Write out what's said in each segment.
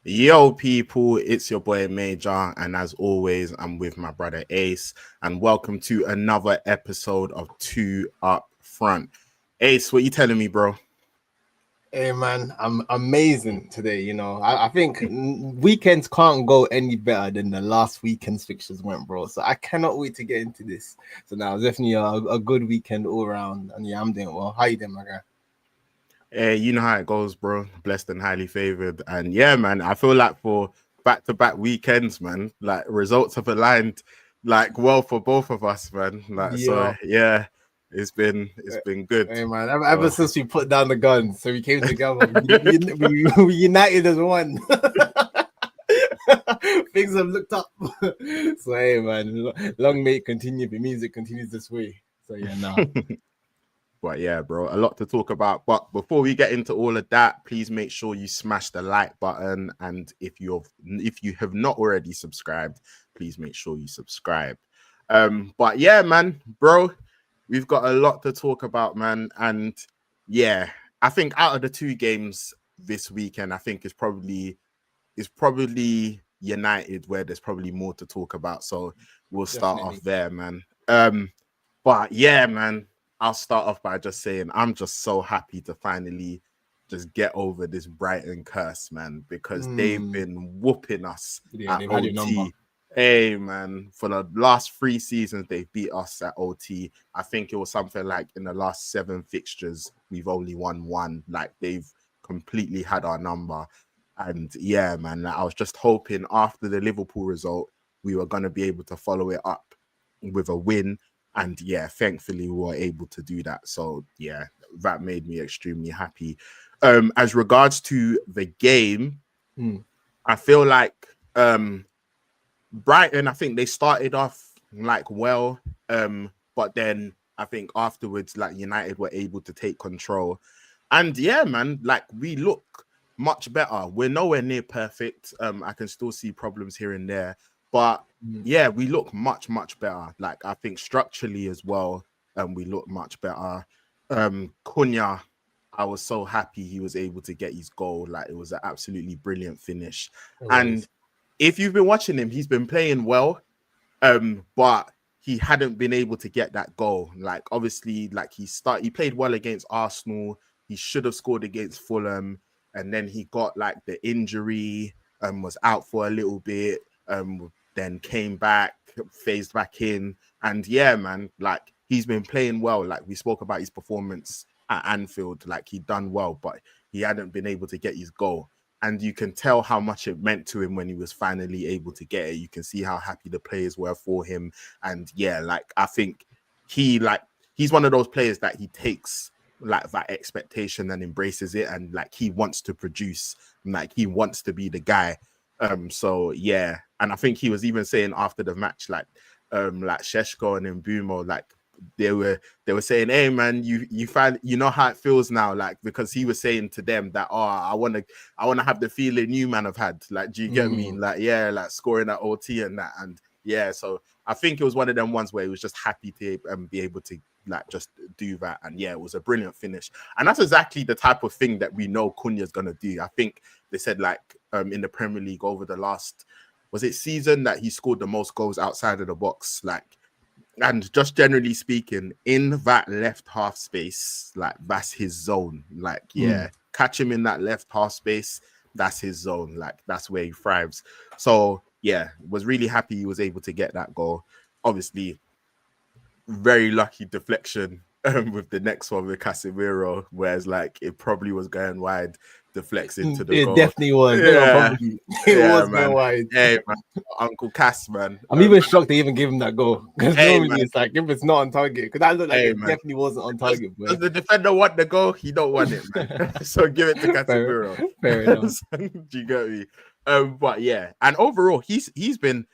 Yo, people, it's your boy Major, and as always, I'm with my brother Ace, and welcome to another episode of Two Up Front. Ace, what you telling me, bro? Hey man, I'm amazing today. I think weekends can't go any better than the last weekend's fixtures went, bro. So I cannot wait to get into this. So now it's definitely a good weekend all around. And yeah, I'm doing well. How you doing, my guy? Hey, you know how it goes, bro. Blessed and highly favored. And yeah, man, I feel like for back-to-back weekends, man, like results have aligned like well for both of us, man. Like so, Yeah. yeah, it's been good. Hey man, ever So, since we put down the guns, so we came together, we united as one. Things have looked up. So hey man, long may it continue. It means it continues this way. So yeah, nah. But yeah, bro, a lot to talk about. But before we get into all of that, please make sure you smash the like button. And if you have not already subscribed, please make sure you subscribe. But yeah, man, bro, we've got a lot to talk about, man. And yeah, I think out of the two games this weekend, I think it's probably United where there's probably more to talk about. So we'll start Definitely. off there, man. But yeah, man, I'll start off by just saying I'm just so happy to finally just get over this Brighton curse, man, because they've been whooping us Yeah, at they've had your number. OT. Hey, man, for the last 3 seasons, they've beat us at OT. I think it was something like in the last 7 fixtures, we've only won one. Like they've completely had our number. And yeah, man, like, I was just hoping after the Liverpool result, we were going to be able to follow it up with a win. And yeah, thankfully we were able to do that. So yeah, that made me extremely happy. As regards to the game, I feel like Brighton, I think they started off like well, but then I think afterwards, like United were able to take control. And yeah, man, like we look much better. We're nowhere near perfect. I can still see problems here and there, but yeah, we look much, much better. Like I think structurally as well, we look much better. Cunha, I was so happy he was able to get his goal. Like it was an absolutely brilliant finish. And if you've been watching him, he's been playing well, but he hadn't been able to get that goal. Like obviously, like he played well against Arsenal. He should have scored against Fulham, and then he got like the injury, was out for a little bit, then came back, phased back in, and yeah, man, like he's been playing well. Like we spoke about his performance at Anfield, like he'd done well, but he hadn't been able to get his goal. And you can tell how much it meant to him when he was finally able to get it. You can see how happy the players were for him. And yeah, like I think he's one of those players that he takes like that expectation and embraces it, and like he wants to produce, and, like he wants to be the guy. So yeah, and I think he was even saying after the match, like Sheshko and Mbumo, like they were saying, hey man, you find, you know how it feels now, like because he was saying to them that I want to have the feeling you man have had, like do you get me, like yeah, like scoring at OT and that. And yeah, so I think it was one of them ones where he was just happy to be able to like just do that. And yeah, it was a brilliant finish, and that's exactly the type of thing that we know Cunha's gonna do. I think they said like in the Premier League over the last, was it season, that he scored the most goals outside of the box, like. And just generally speaking, in that left half space, like that's his zone. Like, yeah, catch him in that left half space, that's his zone. Like, that's where he thrives. So, yeah, was really happy he was able to get that goal. Obviously, very lucky deflection with the next one with Casemiro, whereas like it probably was going wide, deflects into the It goal. definitely was. Yeah, It was man. going wide. Hey, man. Uncle Cass, man. I'm even shocked they even gave him that goal, because Hey, normally man. it's like if it's not on target, because that looked like it Man. definitely wasn't on target. Does the defender want the goal? He don't want it, man. So give it to Casemiro. Fair enough. Do you get me? But yeah, and overall, he's been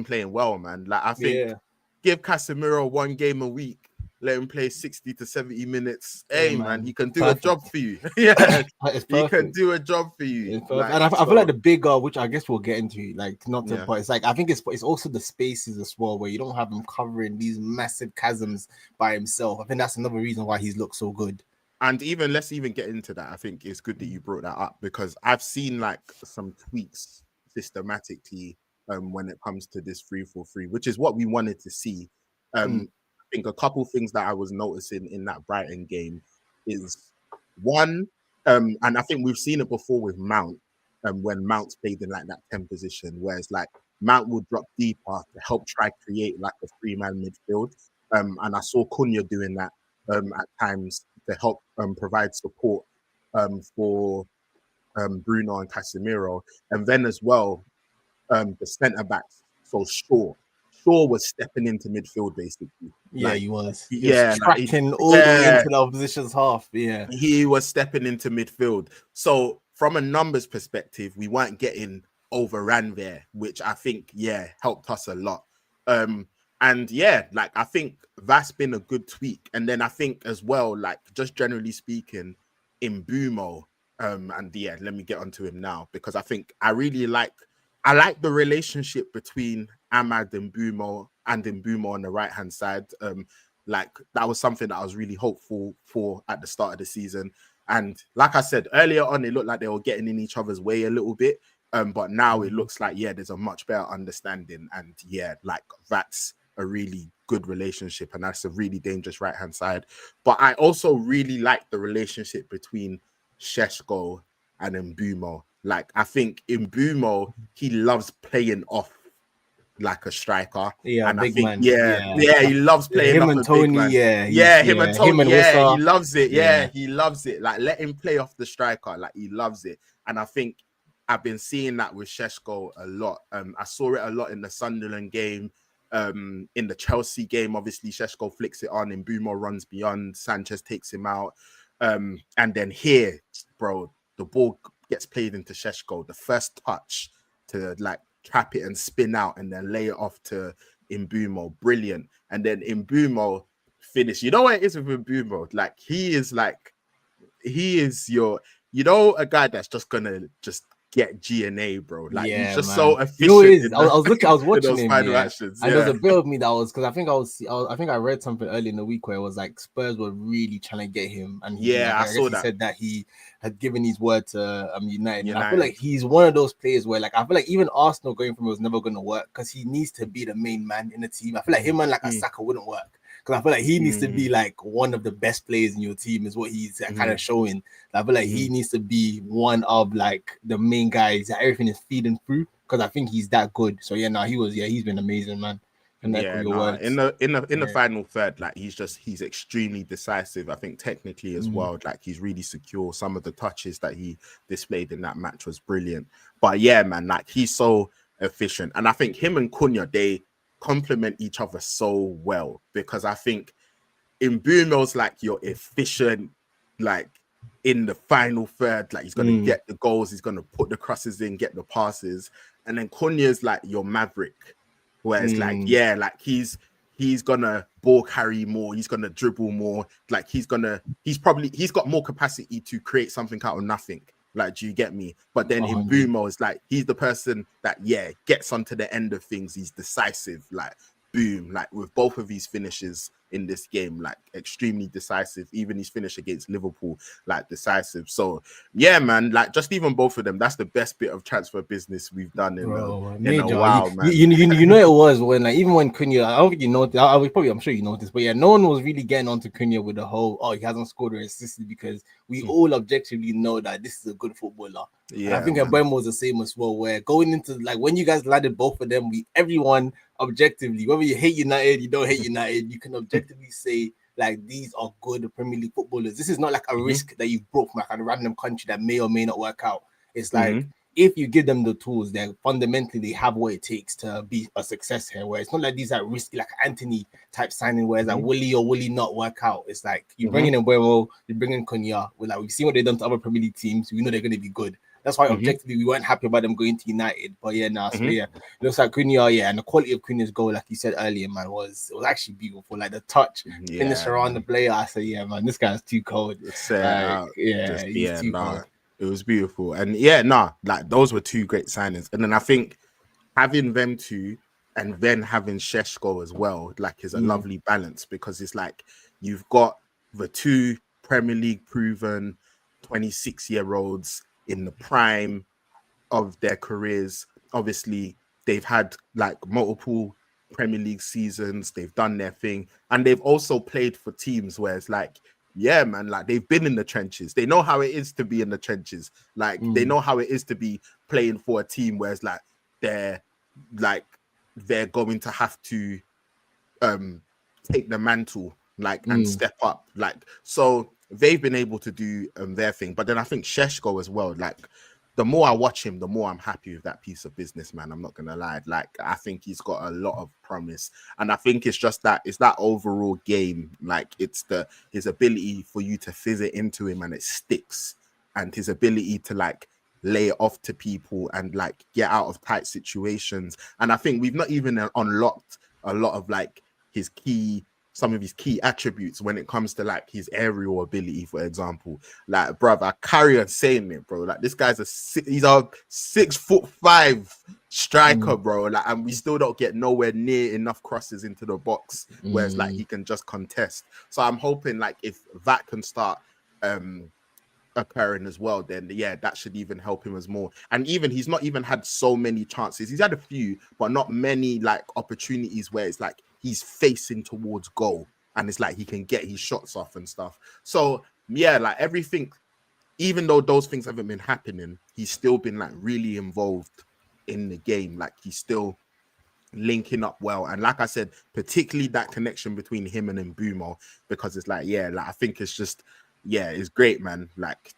playing well, man. Like I think give Casemiro 1 game a week, let him play 60 to 70 minutes. Hey, man, he can do a job for you. Yeah, he can do a job for you. Like, and I feel like the bigger, which I guess we'll get into, like not to, but it's like I think it's also the spaces as well, where you don't have him covering these massive chasms by himself. I think that's another reason why he's looked so good. And even let's even get into that. I think it's good that you brought that up because I've seen like some tweaks systematically when it comes to this 3-4-3, which is what we wanted to see. I think a couple things that I was noticing in that Brighton game is one, and I think we've seen it before with Mount, when Mount's played in like that 10 position, where it's like Mount will drop deeper to help try create like a 3-man midfield. And I saw Cunha doing that at times to help provide support for Bruno and Casemiro. And then as well, the centre backs. So Shaw was stepping into midfield basically. Yeah, like, he was. He was yeah, like, tracking all the way into the opposition's half. Yeah, he was stepping into midfield. So from a numbers perspective, we weren't getting overran there, which I think helped us a lot. And like I think that's been a good tweak. And then I think as well, like just generally speaking, in Bumo, and let me get onto him now because I think I like the relationship between Ahmad and Bumo on the right hand side. Like that was something that I was really hopeful for at the start of the season. And like I said earlier on, it looked like they were getting in each other's way a little bit. But now it looks like, there's a much better understanding. And like that's a really good relationship. And that's a really dangerous right-hand side. But I also really like the relationship between Šeško and Mbumo. Like I think Mbumo, he loves playing off like a striker. yeah, And I big think, man. he loves playing him off and a Tony. big man. Him and Tony. Him and He Wissa. loves it. Yeah. He loves it. Like let him play off the striker. Like he loves it. And I think I've been seeing that with Šeško a lot. I saw it a lot in the Sunderland game. In the Chelsea game, obviously Šeško flicks it on and Bumo runs beyond. Sanchez takes him out. And then here, bro, the ball gets played into Šeško. The first touch to like trap it and spin out and then lay it off to Mbumo. Brilliant. And then Mbumo finish. You know what it is with Mbumo? Like he is your, a guy that's just gonna just get G&A, bro. Like he's just so efficient. You know what it is? I was watching him. Final actions. And there was a bit of me that was because I think I read something early in the week where it was like Spurs were really trying to get him, and I saw that. He said that he had given his word to United. And I feel like he's one of those players where like I feel like even Arsenal going from it was never going to work because he needs to be the main man in the team. I feel like him and like a Saka wouldn't work. Because I feel like he needs to be like one of the best players in your team is what he's kind of showing. I feel like he needs to be one of like the main guys that everything is feeding through because I think he's that good. So he's been amazing, man. In the final third, like he's extremely decisive. I think technically as well, like he's really secure. Some of the touches that he displayed in that match was brilliant. But man, like he's so efficient. And I think him and Cunha, they complement each other so well because I think Mbumo's like your efficient, like in the final third, like he's gonna get the goals, he's gonna put the crosses in, get the passes, and then Cunha's like your maverick, where it's like he's gonna ball carry more, he's gonna dribble more, like he's got more capacity to create something out of nothing. Like, do you get me? But then in Mbumo, it's like he's the person that gets onto the end of things. He's decisive, like boom, like with both of his finishes in this game, like extremely decisive. Even his finish against Liverpool, like decisive. So man, like just even both of them, that's the best bit of transfer business we've done in a while, man. You know it was when like even when Cunha, I don't think you noticed. I'm sure you noticed, but no one was really getting onto Cunha with the whole he hasn't scored or assisted because we all objectively know that this is a good footballer. Yeah, and I think Mbeumo was the same as well. Where going into like when you guys landed both of them, everyone objectively, whether you hate United, you don't hate United, you can objectively say like these are good Premier League footballers. This is not like a risk that you've brought from like a random country that may or may not work out. It's like if you give them the tools, they fundamentally they have what it takes to be a success here. Where it's not like these are risky like Anthony type signing where it's like will he not work out. It's like you bring in Mbeumo, you bring in Cunha. We've seen what they've done to other Premier League teams. We know they're going to be good. That's why objectively we weren't happy about them going to United. But it looks like Cunha, and the quality of Cunha's goal, like you said earlier, man, was actually beautiful. Like the touch, finish around the player. I said, man, this guy's too cold. He's too cold. It was beautiful. And like those were two great signings. And then I think having them two and then having Šeško as well, like is a lovely balance because it's like you've got the two Premier League proven 26-year-olds in the prime of their careers. Obviously, they've had like multiple Premier League seasons, they've done their thing, and they've also played for teams where it's like, yeah, man, like they've been in the trenches. They know how it is to be in the trenches. Like they know how it is to be playing for a team where it's they're like they're going to have to take the mantle and step up. Like so they've been able to do their thing. But then I think Šeško as well, like the more I watch him, the more I'm happy with that piece of business, man. I'm not gonna lie. Like I think he's got a lot of promise, and I think it's just it's that overall game. Like it's his ability for you to fizz it into him and it sticks, and his ability to like lay it off to people and like get out of tight situations. And I think we've not even unlocked a lot of like some of his key attributes when it comes to like his aerial ability, for example. Like, bruv, I carry on saying it, bro. Like, this guy's he's a 6'5" striker, bro. Like, and we still don't get nowhere near enough crosses into the box where it's like he can just contest. So I'm hoping like if that can start occurring as well, then yeah, that should even help him as more. And even he's not even had so many chances. He's had a few, but not many like opportunities where it's like he's facing towards goal and it's like he can get his shots off and stuff. So yeah, like everything, even though those things haven't been happening, he's still been like really involved in the game. Like he's still linking up well. And like I said, particularly that connection between him and Mbumo, because it's like, yeah, like I think it's just, yeah, it's great, man. Like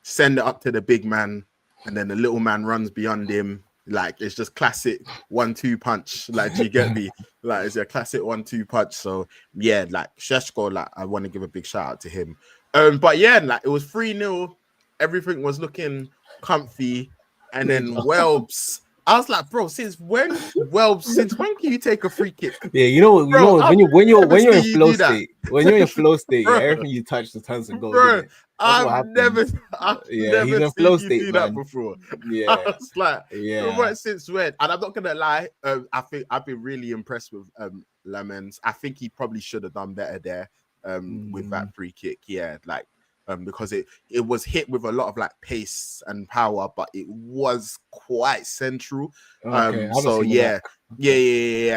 send it up to the big man and then the little man runs beyond him. Like it's just classic 1-2 punch. Like, do you get me? Like it's a classic 1-2 punch. So yeah, like Šeško, like I want to give a big shout out to him. But yeah, like it was 3-0. Everything was looking comfy. And then Welbs, I was like, bro, since when can you take a free kick? Yeah, when you're in flow state, yeah, everything you touch turns to gold. Bro, I've never seen you do that before. Yeah, I was like, yeah, since when? And I'm not gonna lie, I think I've been really impressed with Lemons. I think he probably should have done better there with that free kick. Yeah, like because it was hit with a lot of like pace and power, but it was quite central. So yeah.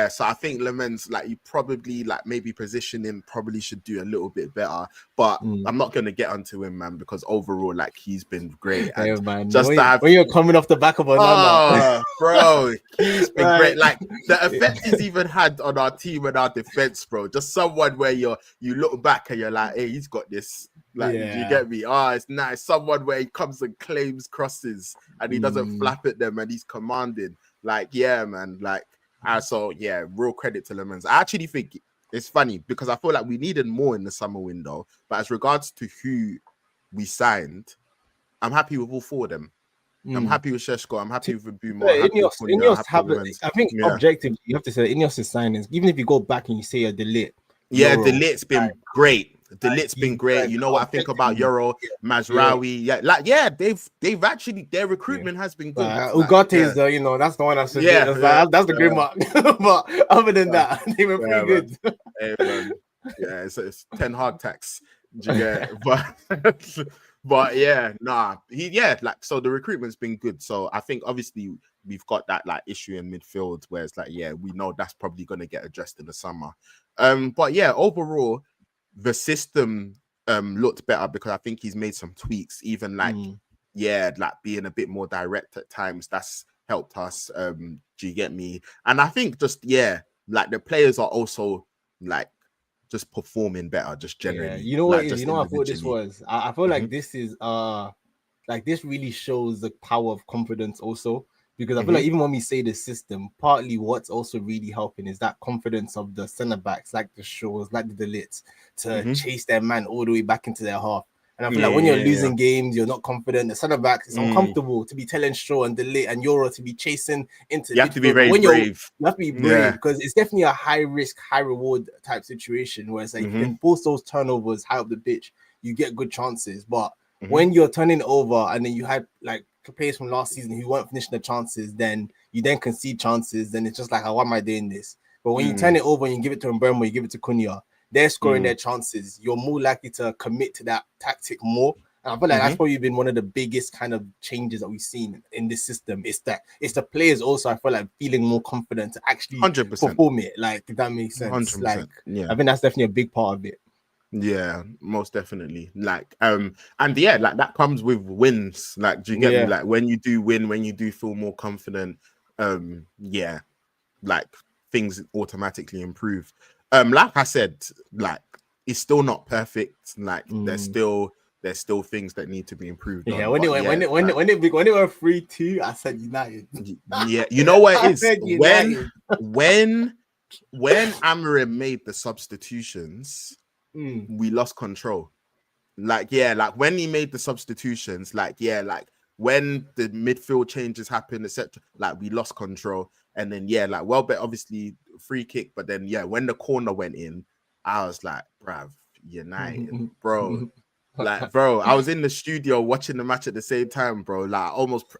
So I think Lemons, like you probably like maybe positioning probably should do a little bit better, but I'm not gonna get onto him, man, because overall like he's been great. And yeah, man. Just when you're coming off the back of another, bro, he's been great. Like the effect he's even had on our team and our defense, bro. Just someone where you look back and you're like, hey, he's got this. Like, do you get me? It's nice. Someone where he comes and claims crosses and he doesn't flap at them and he's commanding. Like, yeah, man. Like, so yeah, real credit to Lemons. I actually think it's funny because I feel like we needed more in the summer window. But as regards to who we signed, I'm happy with all four of them. I'm happy with Šeško. I'm happy with Mbumo. I think objectively, you have to say Ineos' signings, even if you go back and you say a Delete. Yeah, Delit's been great. Delit's been great. You know what I think about Euro, Mazraoui. They've actually, their recruitment has been good. Ugarte is that's the one I said. That's the great mark. But other than that, they were pretty good. Yeah, it's 10 hard tax. But yeah, so the recruitment's been good. So I think obviously we've got that like issue in midfield where it's like, yeah, we know that's probably going to get addressed in the summer. But yeah, overall, the system looked better because I think he's made some tweaks, even like being a bit more direct at times. That's helped us. Do you get me? And I think just like the players are also like just performing better, just generally. You know what? I thought this was. I feel like this is like this really shows the power of confidence also. Because I feel like even when we say the system, partly what's also really helping is that confidence of the centre backs, like the Shaws, like the Delits, to chase their man all the way back into their half. And I feel like when you're losing games, you're not confident. The centre backs, it's uncomfortable to be telling Shaw and Delit and Euro to be chasing into. You have to be very brave. You have to be brave because it's definitely a high risk, high reward type situation where it's like you can force those turnovers high up the pitch, you get good chances. But when you're turning over and then you had like players from last season who weren't finishing the chances, then you then concede chances, then it's just like, why am I doing this? But when you turn it over and you give it to Mbeumo, you give it to Cunha, they're scoring their chances, you're more likely to commit to that tactic more. And I feel like that's probably been one of the biggest kind of changes that we've seen in this system. It's the players also, I feel like, feeling more confident to actually 100%. perform it. Like, if that makes sense. 100%. Like, yeah, I think that's definitely a big part of it. Yeah, most definitely. Like, and yeah, like that comes with wins. Like, do you get me? Like, when you do win, when you do feel more confident, yeah, like things automatically improve. Like I said, like it's still not perfect. Like there's still things that need to be improved on. Yeah, when it went 3-2, I said United. Yeah, you know what it is? said United. when Amorim made the substitutions, we lost control. Like, yeah, like when he made the substitutions, like, yeah, like when the midfield changes happened, etc., like we lost control. And then, yeah, like, well, but obviously free kick. But then, yeah, when the corner went in, I was like, bruv, United, bro. Like, bro, I was in the studio watching the match at the same time, bro. Like,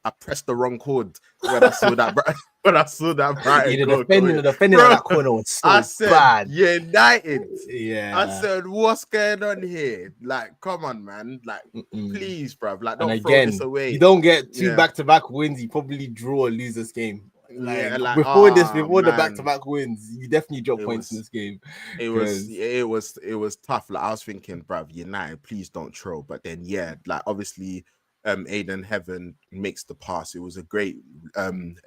I pressed the wrong chord when I saw that, bro. When I saw that Brighton goal, the defending bro, of that corner was so I said, bad. United. Yeah. I said, what's going on here? Like, come on, man. Like, please, bro. Like, don't throw this away. You don't get 2 back-to-back wins. You probably draw or lose this game. Like, before the back-to-back wins, you definitely drop points in this game. It was tough. Like, I was thinking, bruv, United, please don't throw. But then, yeah, like obviously, Aiden Heaven makes the pass. It was a great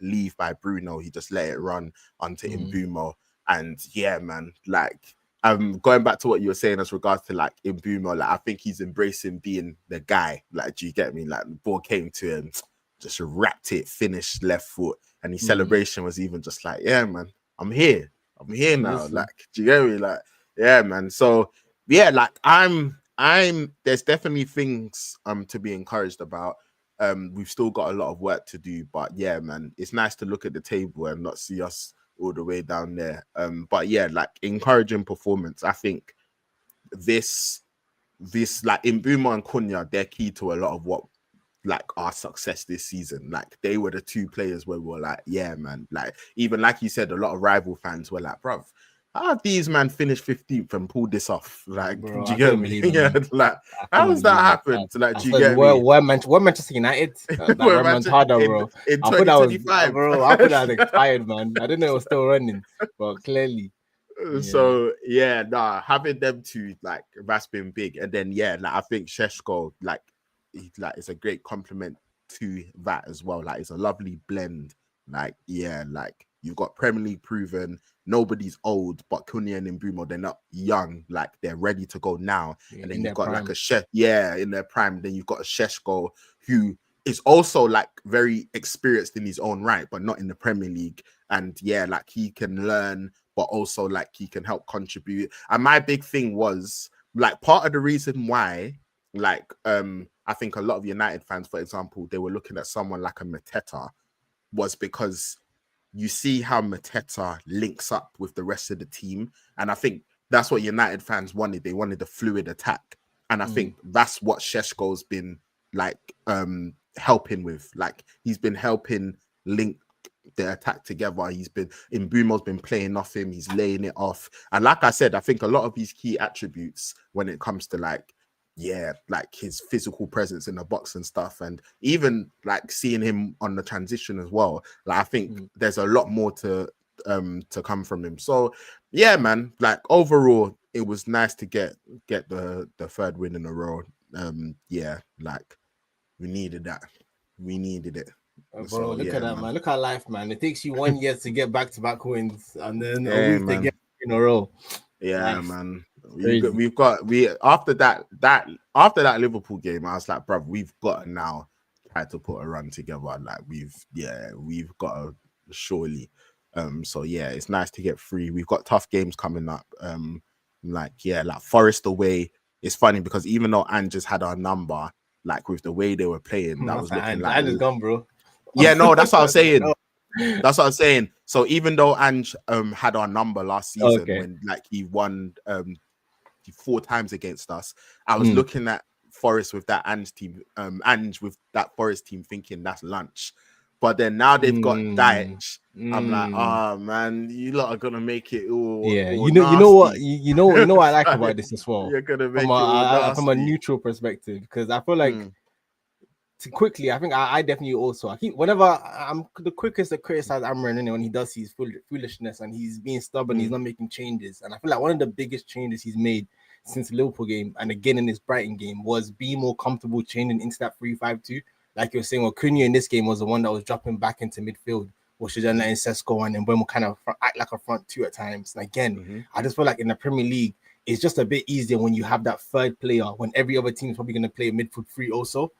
leave by Bruno. He just let it run onto Mbumo. And yeah, man, like going back to what you were saying as regards to like Mbumo, like I think he's embracing being the guy. Like, do you get me? Like the ball came to him, just wrapped it, finished left foot. And his celebration was even just like, yeah, man, I'm here now. Like, do you get me? Like, yeah, man. So yeah, like there's definitely things to be encouraged about. We've still got a lot of work to do, but yeah, man, it's nice to look at the table and not see us all the way down there. But yeah, like encouraging performance. I think this like Mbeumo and Cunha, they're key to a lot of what like our success this season. Like they were the 2 players where we were like, yeah, man. Like even like you said, a lot of rival fans were like, bruv, how have these man finished 15th and pulled this off? Like, bro, do you get me? Yeah, like how has that happened? Like, do you get me? We're Manchester United. Remontada, bro. In 2025, bro. I thought I was expired, man. I didn't know it was still running, but clearly. So yeah, nah, having them 2, like that's been big. And then yeah, like I think Šeško, like it's a great compliment to that as well. Like it's a lovely blend. Like, yeah, like you've got Premier League proven, nobody's old, but Cunha and Mbeumo, they're not young, like they're ready to go now. And then you've got prime. Like in their prime. Then you've got a Šeško who is also like very experienced in his own right, but not in the Premier League. And yeah, like he can learn, but also like he can help contribute. And my big thing was like part of the reason why, like I think a lot of United fans, for example, they were looking at someone like a Mateta, was because you see how Mateta links up with the rest of the team. And I think that's what United fans wanted. They wanted a fluid attack. And I think that's what Šeško's been like helping with. Like he's been helping link the attack together. Mbumo's been playing off him. He's laying it off. And like I said, I think a lot of these key attributes when it comes to like, yeah, like his physical presence in the box and stuff, and even like seeing him on the transition as well. Like I think there's a lot more to come from him. So yeah, man, like overall, it was nice to get the 3rd win in a row. Yeah, like we needed that. We needed it. Bro, so, look at that, man. Look at life, man. It takes you 1 year to get back-to-back wins, and then a week to get in a row. Yeah, nice. Man. We've got after that Liverpool game, I was like, bro, we've got to now try to put a run together. Like we've got to surely. So yeah, it's nice to get 3. We've got tough games coming up. Like Forest away. It's funny because even though Ange had our number, like with the way they were playing, that was looking like Ange is gone, bro. Yeah, no, that's what I was saying. That's what I'm saying. So even though Ange had our number last season when like he won 4 times against us, I was looking at Forest with that Ange with that Forest team thinking that's lunch. But then now they've got Mm, Deitch. I'm like, mm. oh man, you lot are gonna make it all, Yeah, all you know what, nasty. you know what I like about this as well, You're gonna make it all from a nasty. neutral perspective, because I feel like Mm, to quickly, I think I definitely also I keep whenever I'm the quickest to criticize Amran, when he does his foolishness and he's being stubborn, he's mm, not making changes, and I feel like one of the biggest changes he's made since the Liverpool game and again in this Brighton game was be more comfortable changing into that 3-5-2. Like you're saying, well, Cunha in this game was the one that was dropping back into midfield, which is then letting Sesko and then kind of act like a front two at times. And again, mm, I just feel like in the Premier League, it's just a bit easier when you have that third player when every other team is probably going to play a midfield three also.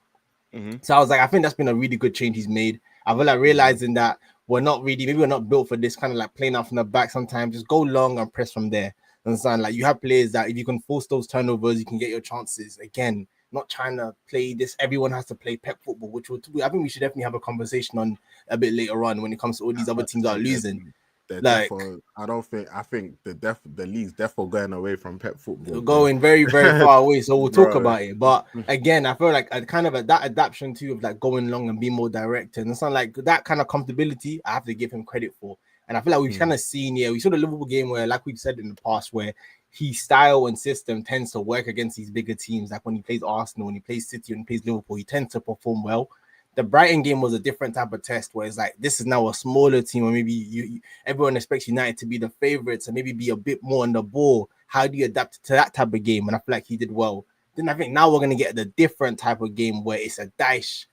mm, So I was like, I think that's been a really good change he's made. I feel like mm, realizing that maybe we're not built for this kind of like playing out from the back sometimes. Just go long and press from there. Understand? Like you have players that if you can force those turnovers, you can get your chances. Again, not trying to play this. Everyone has to play pep football, I think we should definitely have a conversation on a bit later on when it comes to all these other teams that are and losing. they're Like defo. I think the league's defo going away from pep football, bro. going very, very far away. So we'll talk Bro. about it. But again, I feel like a kind of that adaptation too of like going long and being more direct. And it's not like that kind of comfortability, I have to give him credit for. And I feel like we've kind of seen, we saw the Liverpool game where, like we've said in the past, where his style and system tends to work against these bigger teams. Like when he plays Arsenal, when he plays City, when he plays Liverpool, he tends to perform well. The Brighton game was a different type of test where it's like this is now a smaller team, or maybe everyone expects United to be the favorites and maybe be a bit more on the ball. How do you adapt to that type of game? And I feel like he did well. Then I think now we're gonna get the different type of game where it's a dash,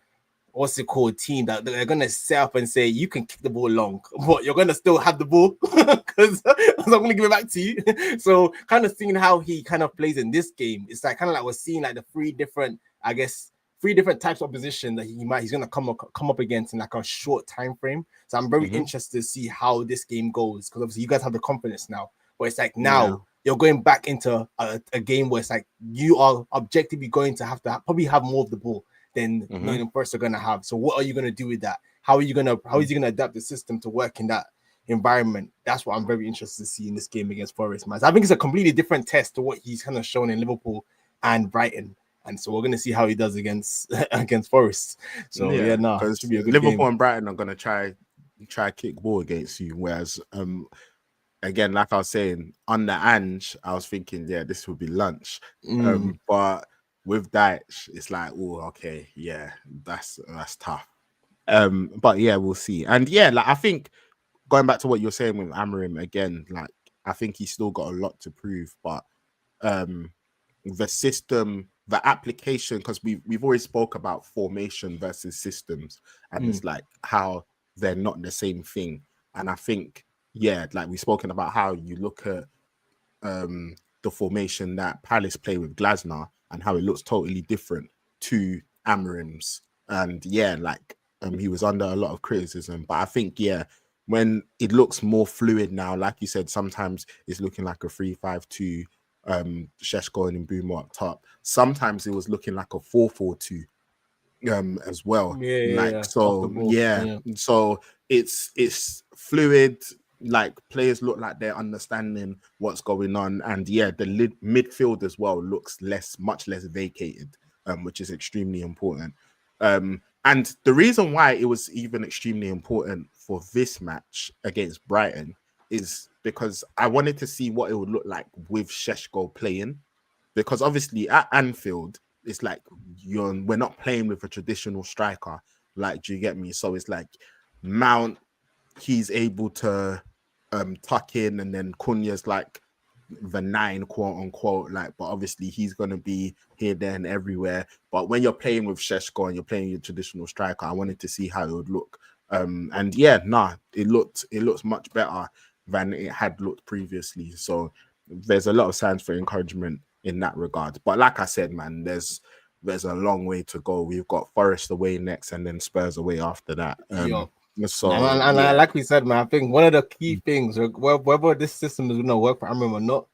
what's it called, team that they're gonna set up and say you can kick the ball long, but you're gonna still have the ball because I'm gonna give it back to you. So kind of seeing how he kind of plays in this game, it's like kind of like we're seeing like the three different types of opposition that he's gonna come up against in like a short time frame. So I'm very interested to see how this game goes because obviously you guys have the confidence now, but it's like now you're going back into a game where it's like you are objectively going to have probably have more of the ball than Nottingham Forest are going to have. So what are you going to do with that? How is he going to adapt the system to work in that environment? That's what I'm very interested to see in this game against Forest, man. So I think it's a completely different test to what he's kind of shown in Liverpool and Brighton. And so we're going to see how he does against Forest. So because should be a good Liverpool game. and Brighton are gonna try kick ball against you. Whereas again, like I was saying, under Ange, I was thinking, yeah, this would be lunch. But with Deitch, it's like, oh, okay, yeah, that's tough. But yeah, we'll see. And yeah, like I think going back to what you're saying with Amorim again, like I think he's still got a lot to prove, but the system, the application, because we've always spoke about formation versus systems, and it's like how they're not the same thing. And I think, yeah, like we've spoken about how you look at the formation that Palace play with Glasner and how it looks totally different to Amorim's. And yeah, like he was under a lot of criticism, but I think, yeah, when it looks more fluid now, like you said, sometimes it's looking like a 3-5-2, Šeško and Mbeumo up top. Sometimes it was looking like a 4-4-2 as well. So it's fluid. Like players look like they're understanding what's going on, and yeah, the midfield as well looks much less vacated, which is extremely important. And the reason why it was even extremely important for this match against Brighton is because I wanted to see what it would look like with Šeško playing, because obviously at Anfield it's like we're not playing with a traditional striker. Like, do you get me? So it's like Mount, he's able to tuck in, and then Cunha's like the 9, quote unquote, like, but obviously he's gonna be here, there, and everywhere. But when you're playing with Šeško and you're playing your traditional striker, I wanted to see how it would look. And yeah, it looks much better than it had looked previously. So there's a lot of signs for encouragement in that regard. But like I said, man, there's a long way to go. We've got Forest away next, and then Spurs away after that. So like we said, man, I think one of the key things, whether this system is going to work for Amram or not,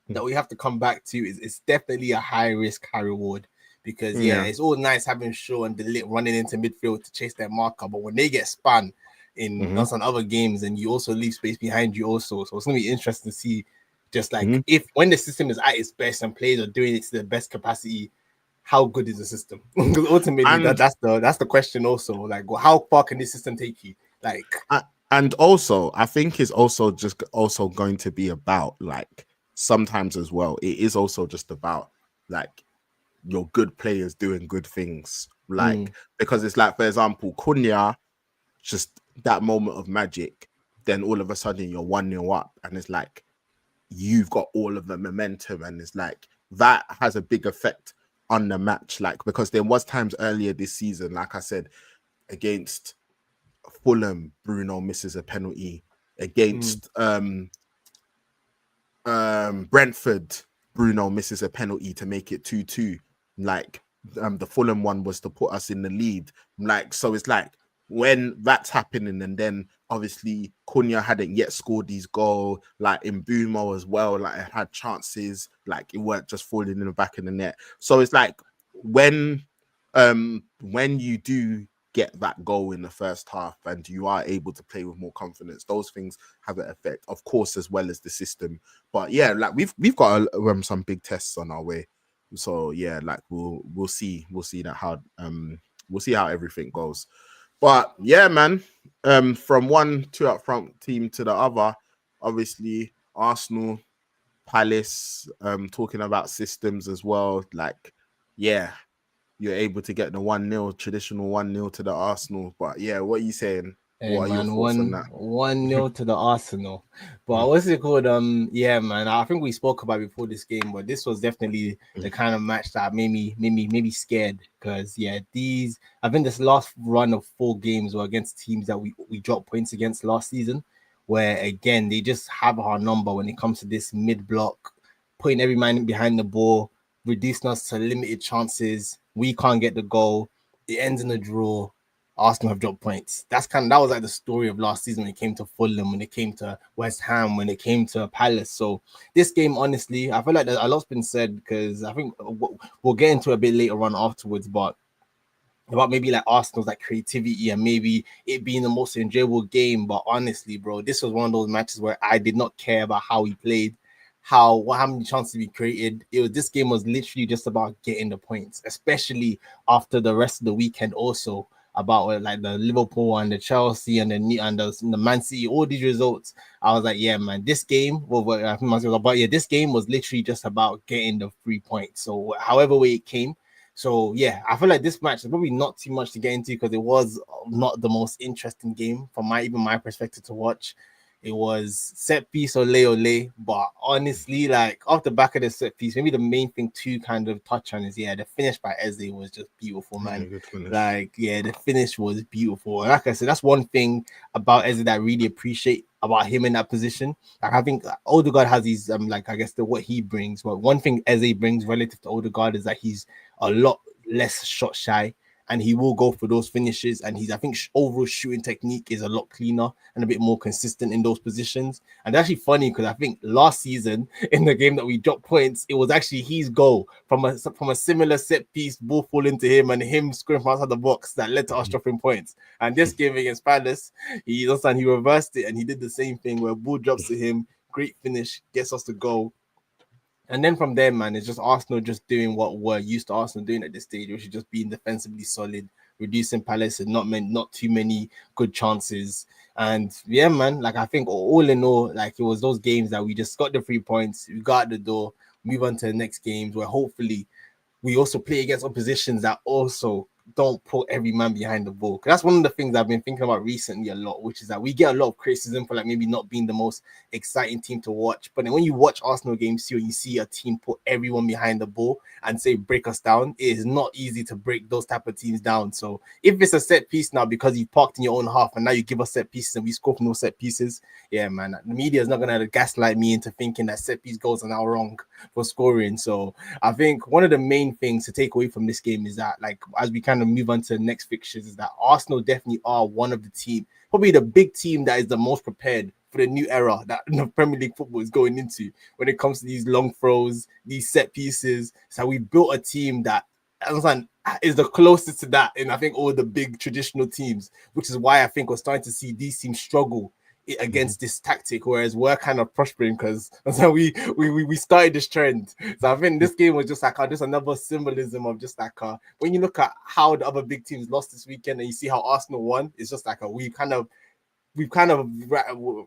that we have to come back to is it's definitely a high risk, high reward. Because it's all nice having Shaw and De Ligt running into midfield to chase their marker, but when they get spun in on other games, and you also leave space behind you also, so it's gonna be interesting to see just like if when the system is at its best and players are doing it to their best capacity, how good is the system? Because ultimately, And that's the question. Also, like, how far can this system take you? Like, and also, I think it's also just also going to be about like sometimes as well. It is also just about like your good players doing good things. Like because it's like, for example, Cunha, just that moment of magic, then all of a sudden you're 1-0 up, and it's like you've got all of the momentum, and it's like that has a big effect on the match. Like because there was times earlier this season, like I said, against Fulham, Bruno misses a penalty. Against Brentford, Bruno misses a penalty to make it 2-2. Like the Fulham one was to put us in the lead. Like, so it's like when that's happening, and then obviously Cunha hadn't yet scored his goal, like in Bumo as well, like it had chances, like it weren't just falling in the back of the net. So it's like when you do get that goal in the first half and you are able to play with more confidence, those things have an effect, of course, as well as the system. But yeah, like we've got some big tests on our way. So yeah, like we'll see that how we'll see how everything goes. But yeah, man, from one two up front team to the other, obviously Arsenal, Palace, talking about systems as well. Like, yeah, you're able to get the 1-0, traditional 1-0 to the Arsenal. But yeah, what are you saying? hey What are your man, thoughts on that? 1-0 to the Arsenal. But what's it called? Yeah, man. I think we spoke about it before this game, but this was definitely the kind of match that made me scared. Because yeah, I think this last run of 4 games were against teams that we dropped points against last season, where again they just have our number when it comes to this mid block, putting every man behind the ball, reducing us to limited chances. We can't get the goal. It ends in a draw. Arsenal have dropped points. That was like the story of last season when it came to Fulham, when it came to West Ham, when it came to Palace. So this game, honestly, I feel like a lot's been said because I think we'll get into it a bit later on afterwards, but about maybe like Arsenal's like creativity and maybe it being the most enjoyable game. But honestly, bro, this was one of those matches where I did not care about how he played, how many chances we created. This game was literally just about getting the points, especially after the rest of the weekend also about like the Liverpool and the Chelsea and the Man City, all these results. I was like, yeah, man, this game, I think but yeah, this game was literally just about getting the 3 points. So however way it came. So yeah, I feel like this match is probably not too much to get into because it was not the most interesting game from my perspective to watch. It was set piece ole, but honestly, like off the back of the set piece, maybe the main thing to kind of touch on is the finish by Eze was just beautiful, man. Yeah, good finish. Like the finish was beautiful. And like I said, that's one thing about Eze that I really appreciate about him in that position. Like I think Odegaard has these like I guess what he brings, but one thing Eze brings relative to Odegaard is that he's a lot less shot shy and he will go for those finishes, and I think overall shooting technique is a lot cleaner and a bit more consistent in those positions. And actually funny because I think last season in the game that we dropped points, it was actually his goal from a similar set piece, ball falling to him and him scoring from outside the box that led to us dropping points. And this game against Palace, he reversed it and he did the same thing where ball drops to him, great finish, gets us the goal. And then from there, man, it's just Arsenal just doing what we're used to Arsenal doing at this stage, which is just being defensively solid, reducing Palace and not too many good chances. And yeah, man, like I think all in all, like it was those games that we just got the 3 points, we got the door, move on to the next games where hopefully we also play against oppositions that also don't put every man behind the ball. That's one of the things I've been thinking about recently a lot, which is that we get a lot of criticism for like maybe not being the most exciting team to watch. But then when you watch Arsenal games too, you see a team put everyone behind the ball and say break us down. It is not easy to break those type of teams down. So if it's a set piece now because you parked in your own half and now you give us set pieces and we score from those set pieces, yeah, man, the media is not gonna gaslight me into thinking that set piece goals are now wrong for scoring. So I think one of the main things to take away from this game is that, like, as we kind of move on to the next fixtures, is that Arsenal definitely are one of the team, probably the big team that is the most prepared for the new era that the Premier League football is going into when it comes to these long throws, these set pieces. So we built a team that is the closest to that, and I think all the big traditional teams, which is why I think we're starting to see these teams struggle against this tactic, whereas we're kind of prospering because so we started this trend. So I think this game was just like just another symbolism of just like when you look at how the other big teams lost this weekend and you see how Arsenal won, it's just like we've kind of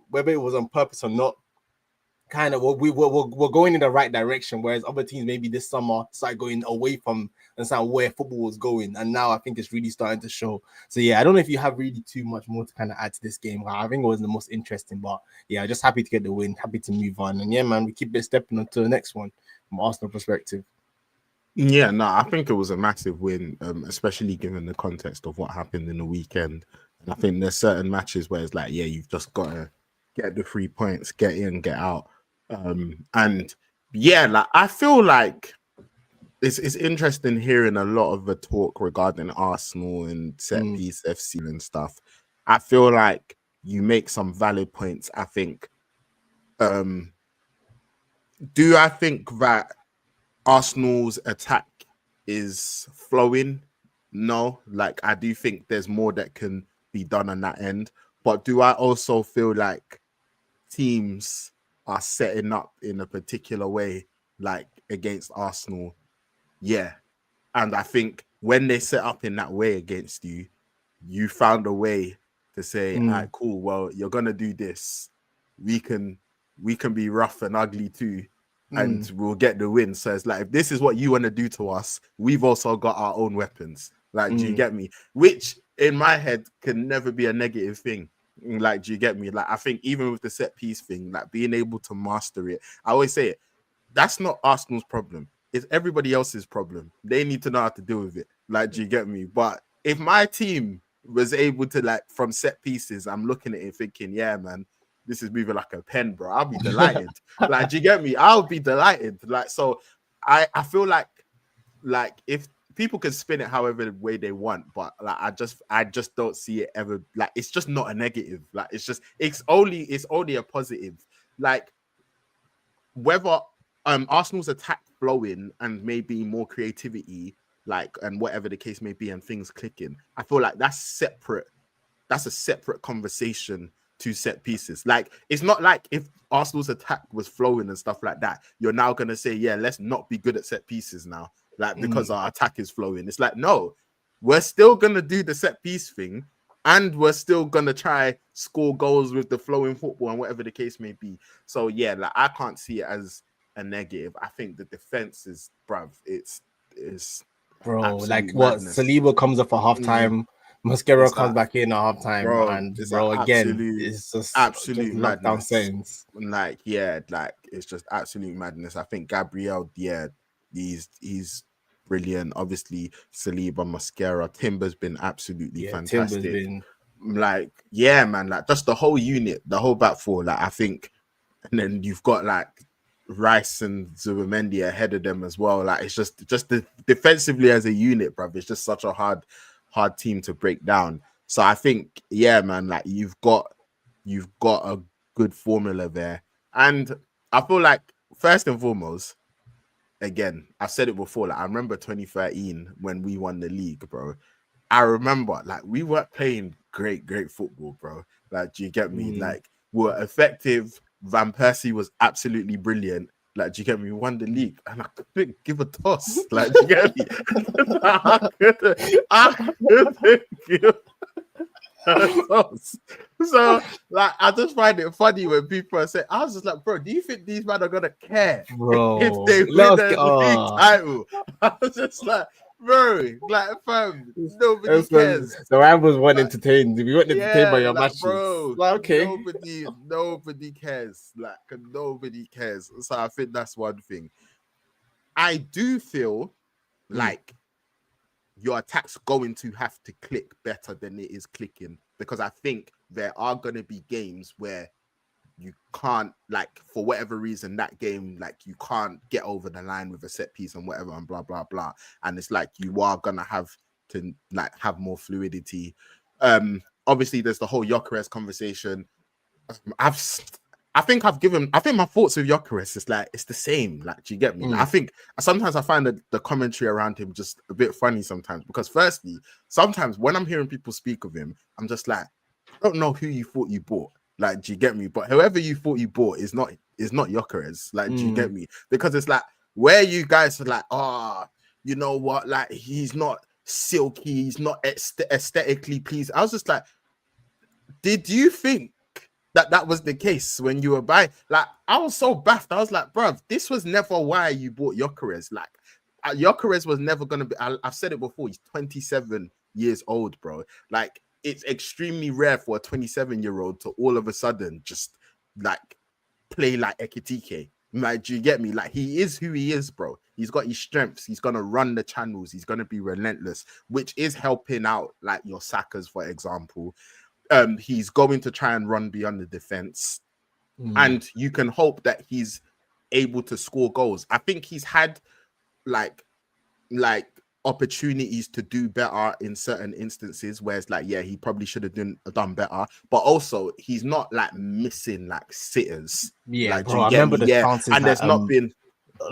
whether it was on purpose or not, kind of we're going in the right direction, whereas other teams maybe this summer started going away from where football was going, and now I think it's really starting to show. So yeah, I don't know if you have really too much more to kind of add to this game. I think it was the most interesting, but yeah, just happy to get the win, happy to move on, and yeah, man, we keep stepping on to the next one from Arsenal perspective. Yeah, no, I think it was a massive win, especially given the context of what happened in the weekend. And I think there's certain matches where it's like, yeah, you've just got to get the 3 points, get in, get out. And yeah, like I feel like it's interesting hearing a lot of the talk regarding Arsenal and set piece FC and stuff. I feel like you make some valid points. I think, do I think that Arsenal's attack is flowing? No, like I do think there's more that can be done on that end. But do I also feel like teams are setting up in a particular way, like against Arsenal? Yeah. And I think when they set up in that way against you, you found a way to say, all right, cool, well, you're gonna do this. We can be rough and ugly too, and we'll get the win. So it's like, if this is what you want to do to us, we've also got our own weapons. Like, do you get me? Which in my head can never be a negative thing. Like, do you get me? Like, I think even with the set piece thing, like being able to master it, I always say it, that's not Arsenal's problem. It's everybody else's problem. They need to know how to deal with it. Like, do you get me? But if my team was able to, like, from set pieces, I'm looking at it thinking, yeah, man, this is moving like a pen, bro. I'll be delighted. Like, do you get me? I'll be delighted. Like, so I feel like if people can spin it however way they want, but like I just don't see it ever. Like, it's just not a negative. Like, it's only a positive. Like, whether Arsenal's attack flowing and maybe more creativity, like, and whatever the case may be, and things clicking, I feel like that's separate. That's a separate conversation to set pieces. Like, it's not like if Arsenal's attack was flowing and stuff like that, you're now gonna say, yeah, let's not be good at set pieces now, like, because our attack is flowing. It's like, no, we're still gonna do the set piece thing, and we're still gonna try score goals with the flowing football and whatever the case may be. So yeah, like, I can't see it as a negative. I think the defense is, bruv, it's bro, like what, Saliba comes up for halftime, Mascara comes back in at halftime, bro, and bro, again, it's just absolute lockdown settings. Like, yeah, like, it's just absolute madness. I think Gabriel, yeah, he's brilliant. Obviously, Saliba, Mascara, Timber's been absolutely fantastic. Like, yeah, man, like, just the whole unit, the whole back four, like, I think, and then you've got like Rice and Zubimendi ahead of them as well. Like, it's just defensively as a unit, bruv, it's just such a hard team to break down. So I think, yeah, man, like, you've got a good formula there. And I feel like, first and foremost, again, I've said it before, like, I remember 2013 when we won the league, bro. I remember, like, we weren't playing great football, bro. Like, do you get me? Like, we were effective. Van Persie was absolutely brilliant. Like, do you get me? We won the league, and I couldn't give a toss. Like, do you get me? I couldn't give a toss. So, like, I just find it funny when people are saying, I was just like, bro, do you think these men are gonna care, bro, if they win the league title? I was just like, bro, like, fam, nobody cares. So I was one entertained. We weren't entertained by your matches, bro. Like, okay, nobody cares. Like, nobody cares. So I think that's one thing. I do feel like your attack's going to have to click better than it is clicking, because I think there are going to be games where you can't, like, for whatever reason, that game, like, you can't get over the line with a set piece and whatever and blah, blah, blah. And it's like, you are going to have to, like, have more fluidity. Obviously, there's the whole Gyökeres conversation. I think my thoughts with Gyökeres is like, it's the same. Like, do you get me? Like, I think sometimes I find that the commentary around him just a bit funny sometimes, because firstly, sometimes when I'm hearing people speak of him, I'm just like, I don't know who you thought you bought. Like, do you get me? But whoever you thought you bought is not Gyökeres. Like, do you get me? Because it's like where you guys are like, you know what? Like, he's not silky, he's not aesthetically pleasing. I was just like, did you think that was the case when you were buying? Like, I was so baffed. I was like, bruv, this was never why you bought Gyökeres. Like, Gyökeres was never going to be, I've said it before, he's 27 years old, bro. Like, it's extremely rare for a 27-year-old to all of a sudden just like play like Ekitike. Like, do you get me? Like, he is who he is, bro. He's got his strengths. He's gonna run the channels. He's gonna be relentless, which is helping out like your Sakas, for example. He's going to try and run beyond the defense, and you can hope that he's able to score goals. I think he's had like opportunities to do better in certain instances where it's like, yeah, he probably should have done better, but also he's not like missing like sitters. Yeah, like, bro, I remember the chances and there's not been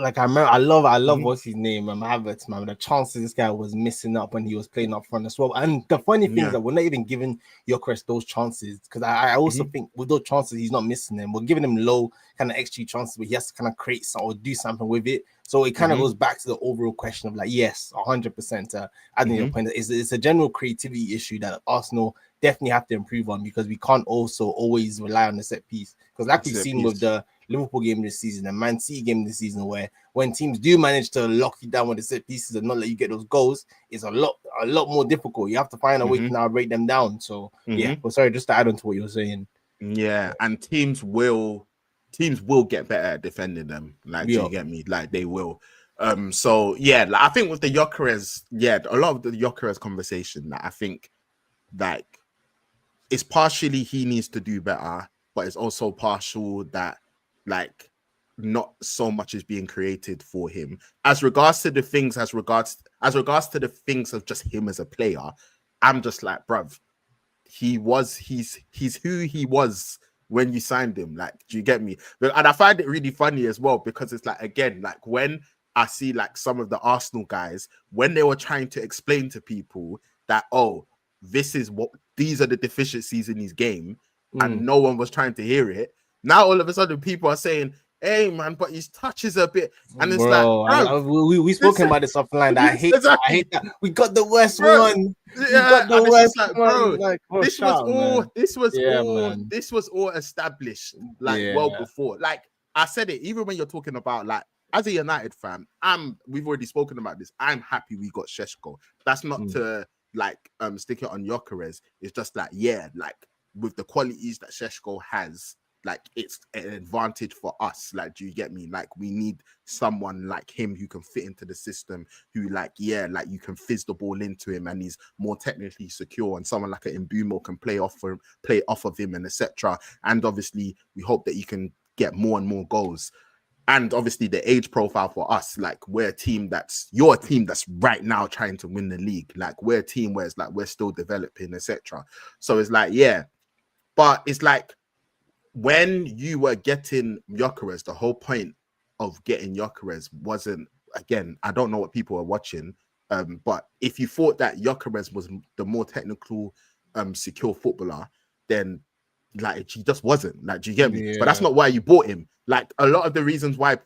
like I remember, I love what's his name, Havertz, man. The chances this guy was missing up when he was playing up front as well. And the funny thing is that we're not even giving Gyökeres those chances, because I also think with those chances he's not missing them. We're giving him low kind of XG chances, but he has to kind of create something or do something with it. So it kind of goes back to the overall question of like, yes, 100%. Adding your point, it's a general creativity issue that Arsenal definitely have to improve on, because we can't also always rely on the set piece. Because like we've seen with the Liverpool game this season and Man City game this season, where when teams do manage to lock you down with the set pieces and not let you get those goals, it's a lot more difficult. You have to find a way to now break them down. So yeah, but sorry, just to add on to what you were saying. Yeah, and teams will get better at defending them. Like, do you get me? Like, they will. So yeah, like, I think with the Gyökeres, a lot of the Gyökeres conversation, that I think like it's partially he needs to do better, but it's also partial that like not so much is being created for him. As regards to the things of just him as a player, I'm just like, bruv, he's who he was when you signed him. Like, do you get me? And I find it really funny as well, because it's like, again, like when I see like some of the Arsenal guys, when they were trying to explain to people that, oh, these are the deficiencies in his game, and no one was trying to hear it. Now all of a sudden people are saying, hey man, but his touch is a bit, and it's we spoken about this offline. That I hate that. We got the worst one. Yeah, the worst like, one. Bro, this was all established well before. Like I said it, even when you're talking about like, as a United fan, we've already spoken about this. I'm happy we got Šeško. That's not to like stick it on Gyökeres. It's just like, yeah, like with the qualities that Šeško has, like it's an advantage for us. Like, do you get me? Like, we need someone like him who can fit into the system, who like you can fizz the ball into him and he's more technically secure, and someone like an Mbumo can play off of him and etc. And obviously we hope that you can get more and more goals. And obviously the age profile for us, like you're a team that's right now trying to win the league. Like, we're a team where it's like we're still developing, etc. So it's like, yeah, but it's like when you were getting Gyökeres, the whole point of getting Gyökeres wasn't, again, I don't know what people are watching, but if you thought that Gyökeres was the more technical, secure footballer, then like he just wasn't. Like, do you get me? But that's not why you bought him. Like, a lot of the reasons why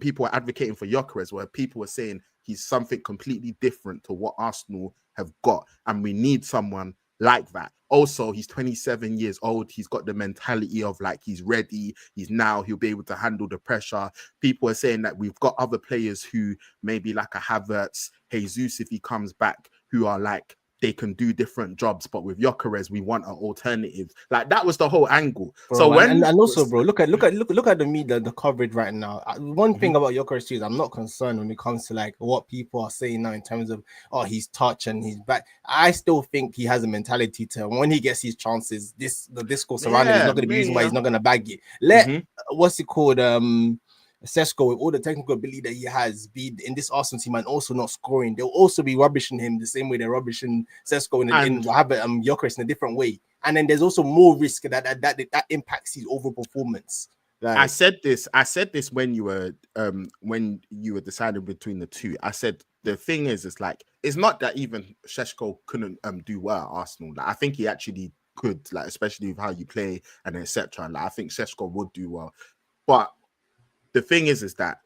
people are advocating for Gyökeres were people were saying he's something completely different to what Arsenal have got, and we need someone like that. Also, he's 27 years old. He's got the mentality of like, he's ready. He'll be able to handle the pressure. People are saying that we've got other players who maybe like a Havertz, Jesus, if he comes back, who are like, they can do different jobs, but with Gyökeres, we want an alternative. Like, that was the whole angle. Bro, so and also, bro, look at the media, the coverage right now. One thing about Gyökeres is I'm not concerned when it comes to like what people are saying now in terms of his touch and his back. I still think he has a mentality to, when he gets his chances, the discourse around him is not going to be reason why he's not going to bag it. What's it called? Šeško, with all the technical ability that he has, be in this Arsenal team and also not scoring, they'll also be rubbishing him the same way they're rubbishing Šeško in Gyökeres in a different way. And then there's also more risk that impacts his overall performance. Like, I said this when you were deciding between the two. I said the thing is, it's like, it's not that even Šeško couldn't do well at Arsenal. Like, I think he actually could, like especially with how you play and etc. Like I think Šeško would do well, but the thing is that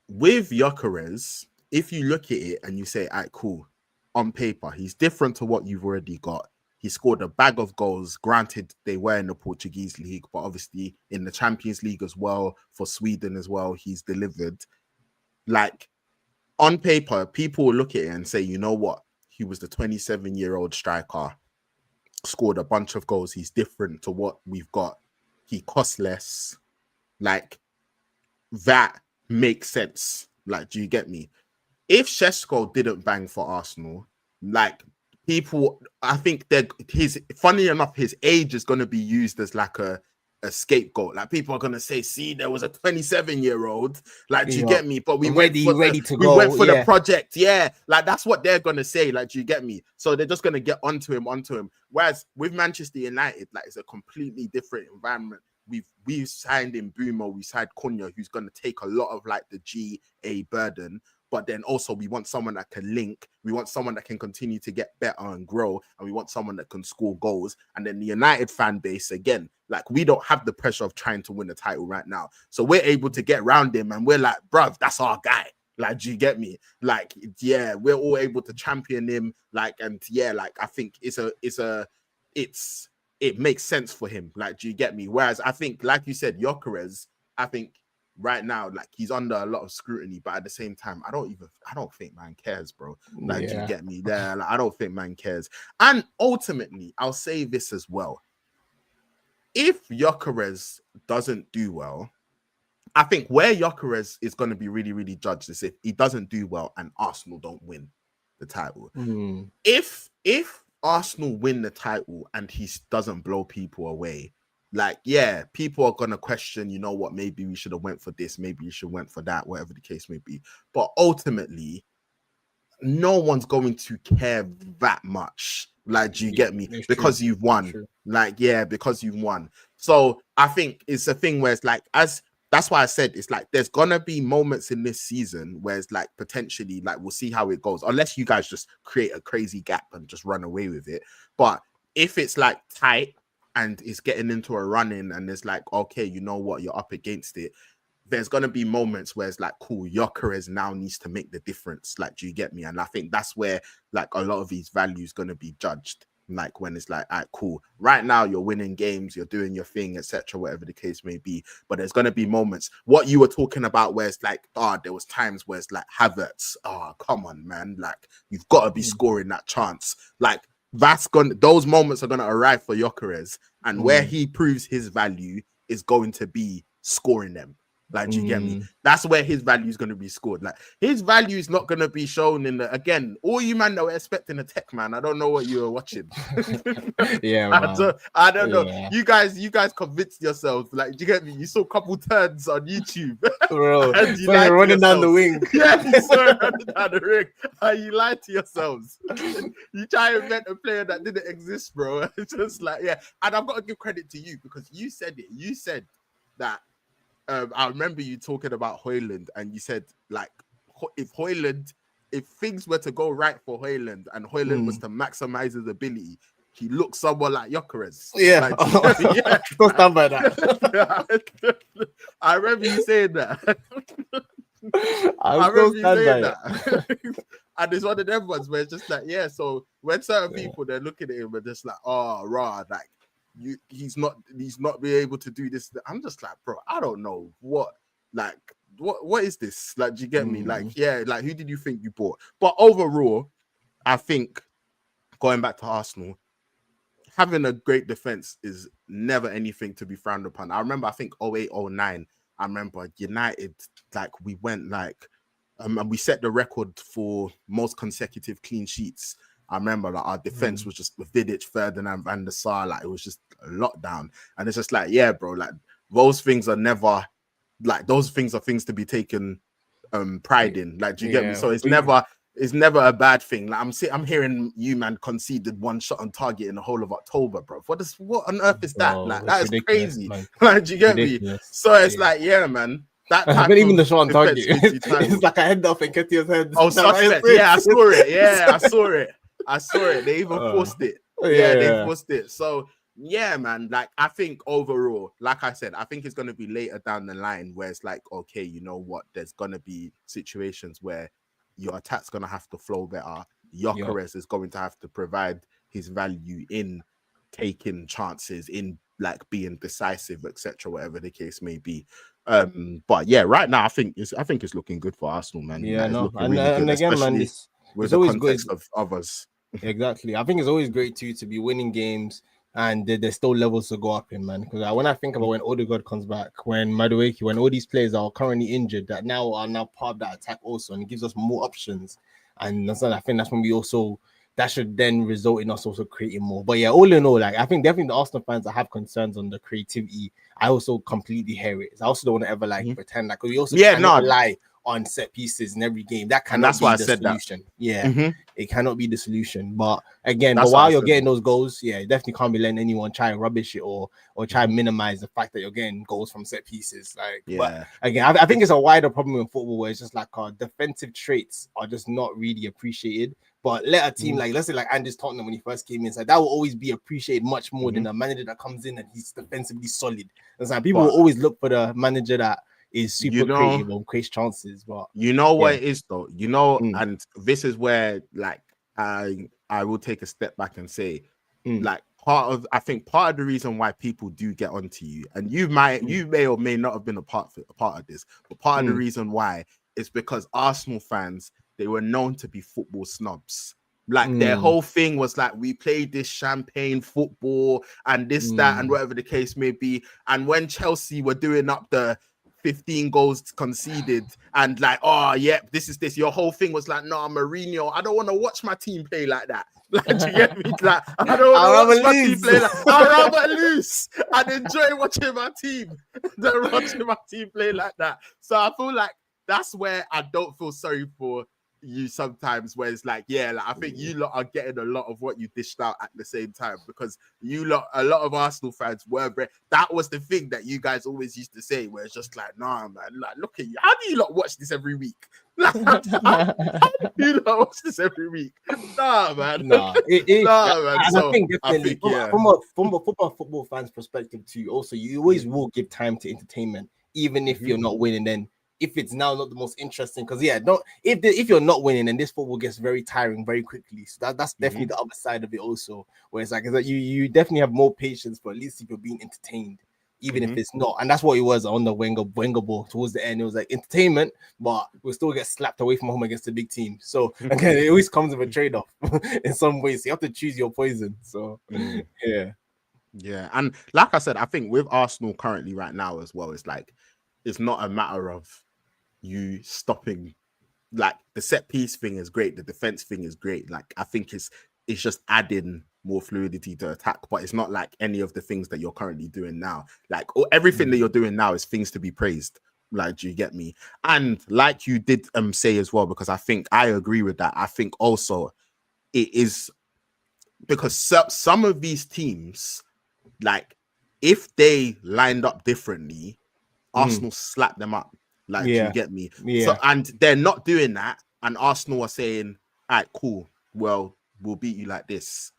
with Gyökeres, if you look at it and you say, "Alright, cool," on paper he's different to what you've already got. He scored a bag of goals. Granted, they were in the Portuguese league, but obviously in the Champions League as well, for Sweden as well, he's delivered. Like, on paper, people will look at it and say, you know what? He was the 27-year-old striker, scored a bunch of goals. He's different to what we've got. He costs less. Like, that makes sense. Like, do you get me? If Šeško didn't bang for Arsenal, like, people, I think that funny enough, his age is going to be used as like a scapegoat. Like people are going to say, see, there was a 27-year-old. Like, do you get me? But we went for the project. Yeah. Like, that's what they're going to say. Like, do you get me? So they're just going to get onto him. Whereas with Manchester United, like, it's a completely different environment. We've signed in Bumo, we signed Cunha, who's going to take a lot of like the GA burden. But then also we want someone that can link. We want someone that can continue to get better and grow. And we want someone that can score goals. And then the United fan base, again, like we don't have the pressure of trying to win the title right now. So we're able to get around him and we're like, bruv, that's our guy. Like, do you get me? Like, yeah, we're all able to champion him. Like, and yeah, like I think it makes sense for him. Like, do you get me? Whereas I think, like you said, Gyökeres, I think right now, like he's under a lot of scrutiny, but at the same time, I don't think man cares, bro. Like, do you get me there? Like, I don't think man cares. And ultimately, I'll say this as well. If Gyökeres doesn't do well, I think where Gyökeres is going to be really, really judged is if he doesn't do well and Arsenal don't win the title. If Arsenal win the title and he doesn't blow people away, like, yeah, people are going to question, you know what, maybe we should have went for this, maybe you should have went for that, whatever the case may be. But ultimately, no one's going to care that much. Like, do you get me? Because you've won. Like, yeah, because you've won. So I think it's a thing where it's like, that's why I said it's like there's gonna be moments in this season where it's like potentially like we'll see how it goes, unless you guys just create a crazy gap and just run away with it. But if it's like tight and it's getting into a run-in and it's like, okay, you know what, you're up against it, there's going to be moments where it's like, cool, Gyökeres now needs to make the difference. Like, do you get me? And I think that's where like a lot of these values going to be judged. Like when it's like, all right, cool, right now you're winning games, you're doing your thing, etc., whatever the case may be. But there's going to be moments, what you were talking about, where it's like, there was times where it's like Havertz, come on, man, like you've got to be scoring that chance. Like, those moments are going to arrive for Gyökeres, and where he proves his value is going to be scoring them. Like, do you get me? That's where his value is going to be scored. Like, his value is not going to be shown in the, again, all you man that were expecting a tech man, I don't know what you were watching. I don't know. You guys convinced yourselves. Like, do you get me? You saw a couple turns on YouTube. Bro, you're running down the wing. Yeah, you saw it running down the ring. And you lied to yourselves. You try and invent a player that didn't exist, bro. It's just like, yeah. And I've got to give credit to you because you said it. You said that I remember you talking about Højlund, and you said like if things were to go right for Højlund and Højlund was to maximize his ability, he looks somewhat like Gyökeres. Yeah, like, don't stand by that. I remember you saying that. I remember you saying that. And it's one of them ones where it's just like, yeah. So when certain people they're looking at him and just like, oh, rah, like. He's not being able to do this. I'm just like, bro, I don't know what is this? Like, do you get me? Like, yeah, like who did you think you bought? But overall, I think going back to Arsenal, having a great defense is never anything to be frowned upon. I remember, I think 08-09, I remember United, like we went like and we set the record for most consecutive clean sheets. I remember like our defense was just with Vidic, Ferdinand, Van der Sar, like it was just a lockdown. And it's just like, yeah, bro, like those things are never like those things are things to be taken pride in. Like, do you get me? So it's never a bad thing. Like I'm hearing you man conceded one shot on target in the whole of October, bro. What on earth is that? Like that is crazy. Like, do you get me? So it's like, yeah, man. That not even the shot on target. It's like a head off and Nketiah's head. Oh, suspect. Yeah, I saw it. Yeah, I saw it. They even forced it. Yeah, they Yeah. forced it. So yeah, man. Like I think overall, like I said, I think it's gonna be later down the line where it's like, okay, you know what? There's gonna be situations where your attack's gonna have to flow better. Yep. Gyökeres is going to have to provide his value in taking chances, in like being decisive, etc. Whatever the case may be. But yeah, right now I think it's looking good for Arsenal, man. Yeah, Like, it's no. looking And really good, again, man, especially this with it's the always good. context of others. Exactly. I think it's always great too to be winning games and there's still levels to go up in, man. Because when I think about when Odegaard comes back, when Madueke, when all these players are currently injured that now are part of that attack also, and it gives us more options. And I think that's when we also that should then result in us also creating more. But yeah, all in all, like I think definitely the Arsenal fans that have concerns on the creativity, I also completely hear it. I also don't want to ever like pretend like we also Yeah, cannot no, rely on set pieces in every game. That and cannot that's why be I the said that. solution. Yeah. Mhm. It cannot be the solution. But again, That's but why I while you're said getting that. those goals, yeah, you definitely can't be letting anyone try and rubbish it or try and minimize the fact that you're getting goals from set pieces. Like, but Yeah. again, I think it's a wider problem in football where it's just like our defensive traits are just not really appreciated. But let a team like, let's say like Andrews Tottenham when he first came in, so that will always be appreciated much more than a manager that comes in and he's defensively solid. It's like people will But always look for the manager that is you super know, creative or creates chances. But you know what yeah, it is though. You know, mm, and this is where like I will take a step back and say, like I think part of the reason why people do get onto you, and you may or may not have been a part of this, but part of the reason why is because Arsenal fans, they were known to be football snobs. Like their whole thing was like, we played this champagne football and this, that, and whatever the case may be. And when Chelsea were doing up the 15 goals conceded and like, oh yeah, this is this, your whole thing was like, no, Mourinho, I don't want to watch my team play like that. Like, do you get me? Like, I don't want to watch my team play like, I'd rather lose and enjoy watching my team than watching my team play like that. So I feel like that's where I don't feel sorry for you sometimes, where it's like, yeah, like I think you lot are getting a lot of what you dished out at the same time, because you lot, a lot of Arsenal fans were that was the thing that you guys always used to say, where it's just like, nah, man, like, look at you, how do you lot watch this every week? Like, how do you lot watch this every week? Nah, man. Nah, Nah, man. and So I think definitely yeah. from a football fan's perspective too. Also, you always will give time to entertainment, even if you're not winning. Then if it's now not the most interesting, because yeah, don't if you're not winning, then this football gets very tiring very quickly. So that's definitely the other side of it also, where it's like is that you definitely have more patience, but at least if you're being entertained, even if it's not. And that's what it was on the Wenger ball towards the end. It was like entertainment, but we'll still get slapped away from home against a big team. So again, it always comes with a trade-off in some ways. You have to choose your poison. So yeah. Yeah. And like I said, I think with Arsenal currently right now as well, it's like, it's not a matter of you stopping. Like the set piece thing is great, the defense thing is great. Like I think it's just adding more fluidity to attack, but it's not like any of the things that you're currently doing now. Like everything that you're doing now is things to be praised. Like, do you get me? And like you did say as well, because I think I agree with that. I think also it is because some of these teams, like if they lined up differently, Arsenal slap them up. Like, do you get me? Yeah. So, and they're not doing that. And Arsenal are saying, all right, cool. Well, we'll beat you like this.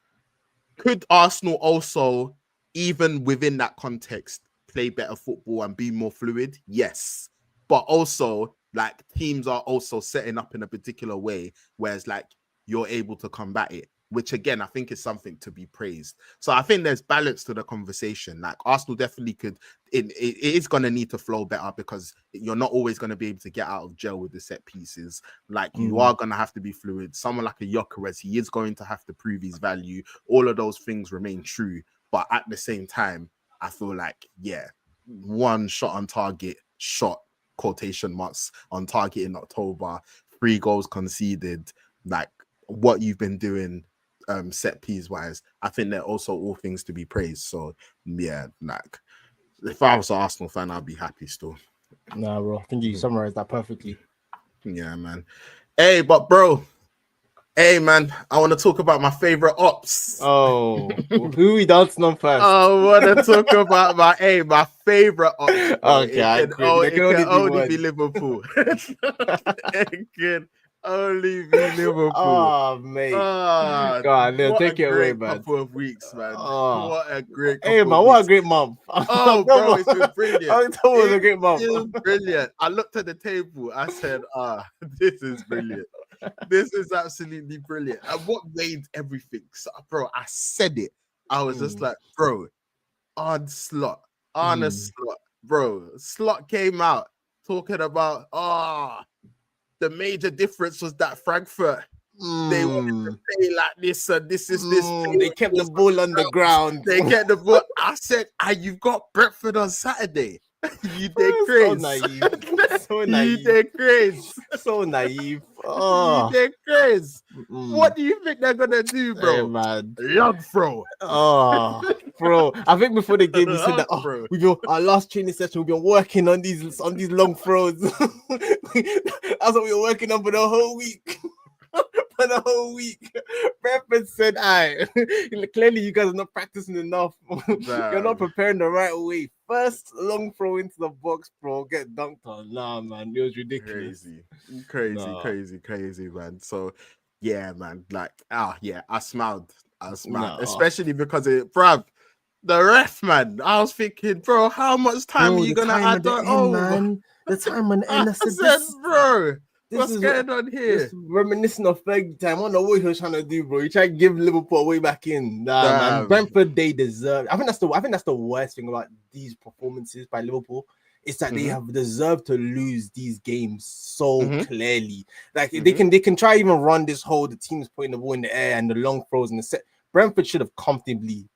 Could Arsenal also, even within that context, play better football and be more fluid? Yes. But also, like, teams are also setting up in a particular way, whereas, like, you're able to combat it, which again, I think is something to be praised. So I think there's balance to the conversation. Like Arsenal definitely could, it is going to need to flow better, because you're not always going to be able to get out of jail with the set pieces. Like you are going to have to be fluid. Someone like a Gyökeres, he is going to have to prove his value. All of those things remain true. But at the same time, I feel like, yeah, one shot on target, quotation marks on target in October, 3 goals conceded, like what you've been doing set piece wise, I think they're also all things to be praised. So yeah, like if I was an Arsenal fan, I'd be happy still. Nah, bro, I think you summarized that perfectly. Yeah, man. Hey, but bro, hey man, I want to talk about my favorite ops. Oh, who we dancing on first? I want to talk about my favorite ops. Bro. Okay, it can only be be Liverpool. It can Only be Liverpool. Oh, mate. Ah, Go on, Lil, what a take it away, great man. couple of weeks, man. Oh. What a great couple Hey, of man, weeks. what a great month. Oh, bro, it's been brilliant. October was a great month. It's brilliant. I looked at the table. I said, this is brilliant. This is absolutely brilliant. And what made everything, so, bro, I said it. I was just like, bro, on slot, bro. Slot came out talking about, the major difference was that Frankfurt, they wanted to play like this, and this is this. They kept the ball on the ground. They kept the ball. I said, you've got Brentford on Saturday. You did crazy. So naive. So naive. You did crazy. So naive. Oh. You did crazy. What do you think they're gonna do, bro? Hey, man. Long throw. Oh, bro. I think before the game we said that we've been our last training session, we've been working on these long throws. That's what we were working on for the whole week. For the whole week. Brentford said, clearly you guys are not practicing enough. You're not preparing the right way. First long throw into the box, bro. Get dunked on. Nah, man. It was ridiculous. Crazy, man. So, yeah, man. Like, I smiled. Especially because bruv, the ref, man. I was thinking, bro, how much time are you going to add on? Man. The time on the end. I said, bro. What's going on here? Reminiscent of Fergie time. I don't know what he was trying to do, bro. He tried to give Liverpool way back in. Man. Brentford, they deserve. I think that's the worst thing about these performances by Liverpool. It's that they have deserved to lose these games so clearly. Like they can try even run this whole the team's putting the ball in the air and the long throws and the set. Brentford should have comfortably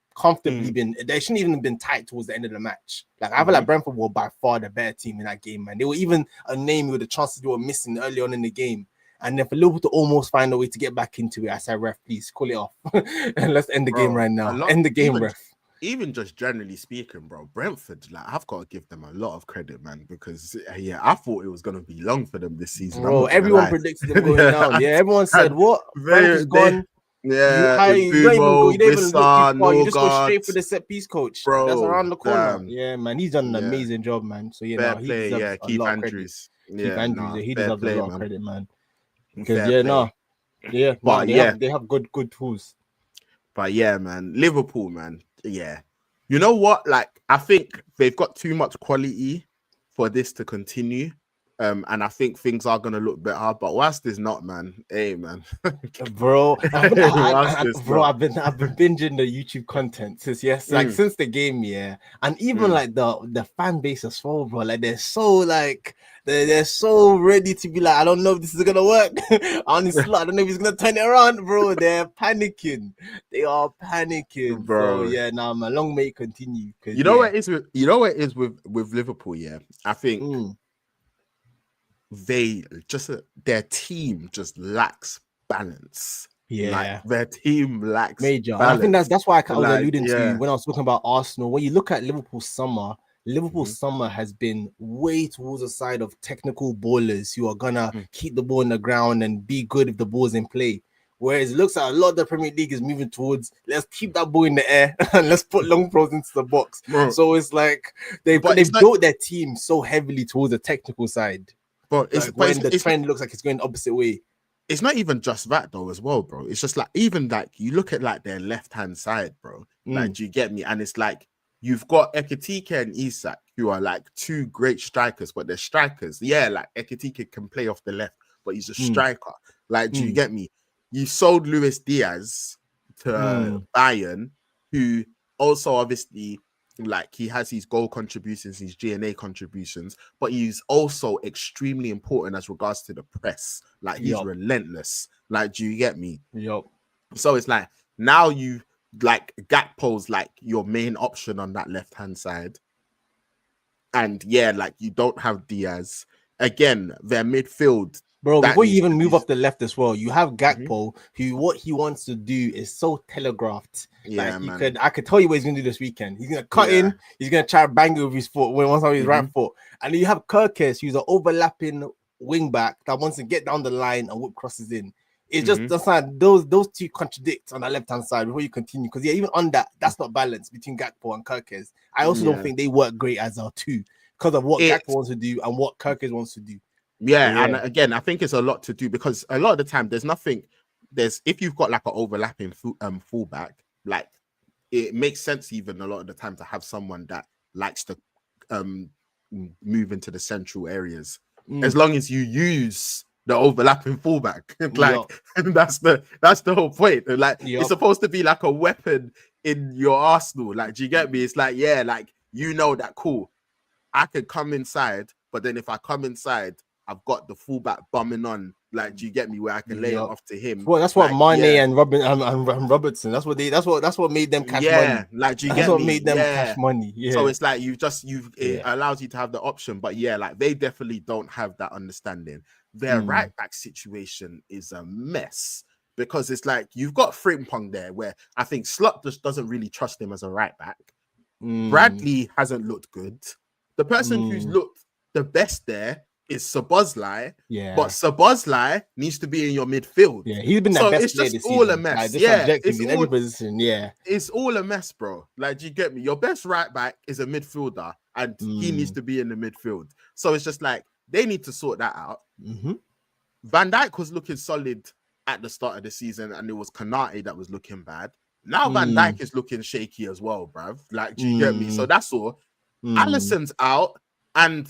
been. They shouldn't even have been tight towards the end of the match. Like I feel like Brentford were by far the better team in that game, man. They were even a name with the chances they were missing early on in the game. And then for Liverpool to almost find a way to get back into it, I said, ref, please call it off and let's end the game right now. End the game, ref. Even just generally speaking, bro, Brentford, like I've got to give them a lot of credit, man, because I thought it was gonna be long for them this season. Bro, everyone predicted them going down. Yeah, everyone said, "What? Frank is gone." Yeah, you don't even look too far. You just go straight for the set piece coach. Bro, that's around the corner. Yeah, man, he's done an amazing job, man. So he deserves a lot of credit. Keith Andrews, he deserves a lot of credit, man. Because they have good tools. But yeah, man, Liverpool, man, yeah. You know what? Like, I think they've got too much quality for this to continue. And I think things are gonna look better, but whilst there's not, man, hey, man, bro, I've been binging the YouTube content since since the game, and even like the fan base as well, bro. Like they're so ready to be like, I don't know if this is gonna work. Honestly, I don't know if he's gonna turn it around, bro. They're panicking. They are panicking, bro. So, man, long may it continue. You know what it is with Liverpool, I think. Their team just lacks balance. Like their team lacks major balance. I think that's why I was alluding to when I was talking about Arsenal. When you look at Liverpool's summer has been way towards the side of technical ballers who are gonna keep the ball in the ground and be good if the ball's in play. Whereas it looks like a lot of the Premier League is moving towards let's keep that ball in the air and let's put long throws into the box. Bro. So it's like they've built their team so heavily towards the technical side. But the trend looks like it's going the opposite way. It's not even just that though, as well, bro. It's just like even like you look at like their left-hand side, bro. Like, do you get me? And it's like you've got Ekitike and Isak, who are like two great strikers, but they're strikers. Yeah, like Ekitike can play off the left, but he's a striker. Like, do you get me? You sold Luis Diaz to Bayern, who also obviously. Like he has his goal contributions, his GNA contributions, but he's also extremely important as regards to the press. Like he's relentless. Like, do you get me? Yep. So it's like now you like Gakpo's like your main option on that left-hand side. And like you don't have Diaz. Again, their midfield. Bro, before you even move off the left as well, you have Gakpo, who what he wants to do is so telegraphed. Yeah, like I could tell you what he's gonna do this weekend. He's gonna cut in, he's gonna try to bang it with his foot once on his right foot. And then you have Kirkes, who's an overlapping wing back that wants to get down the line and whip crosses in. It's just that's like those two contradict on the left hand side before you continue. Because even on that's not balanced between Gakpo and Kirkes. I also don't think they work great as our two because of what Gakpo wants to do and what Kirkes wants to do. Yeah, and Yeah. again, I think it's a lot to do because a lot of the time if you've got like an overlapping fullback, like it makes sense even a lot of the time to have someone that likes to um move into the central areas as long as you use the overlapping fullback. Like Yup. that's the whole point. Like it's Yup. supposed to be like a weapon in your arsenal. Like, do you get me? It's like, yeah, like that cool. I could come inside, but then if I come inside, I've got the fullback bumming on. Like, do you get me? Where I can lay it off to him. Well, that's what like, Mane and Robin and Robertson. That's what made them cash money. Like, do you That's get what me? made them cash money. Yeah. So it's like it allows you to have the option, but yeah, like they definitely don't have that understanding. Their right back situation is a mess because it's like you've got Frimpong there, where I think Slot just doesn't really trust him as a right back. Bradley hasn't looked good. The person who's looked the best there is Szoboszlai. Yeah. But Szoboszlai needs to be in your midfield. Yeah, he's been the so best it's player just this all season. a mess. Like, Yeah, it's in all, every position. Yeah, it's all a mess, bro. Like, do you get me? Your best right back is a midfielder, and he needs to be in the midfield. So it's just like they need to sort that out. Van Dijk was looking solid at the start of the season, and it was Konate that was looking bad. Now Van Dijk is looking shaky as well, bruv. Like, do you get me? So that's all. Alisson's out, and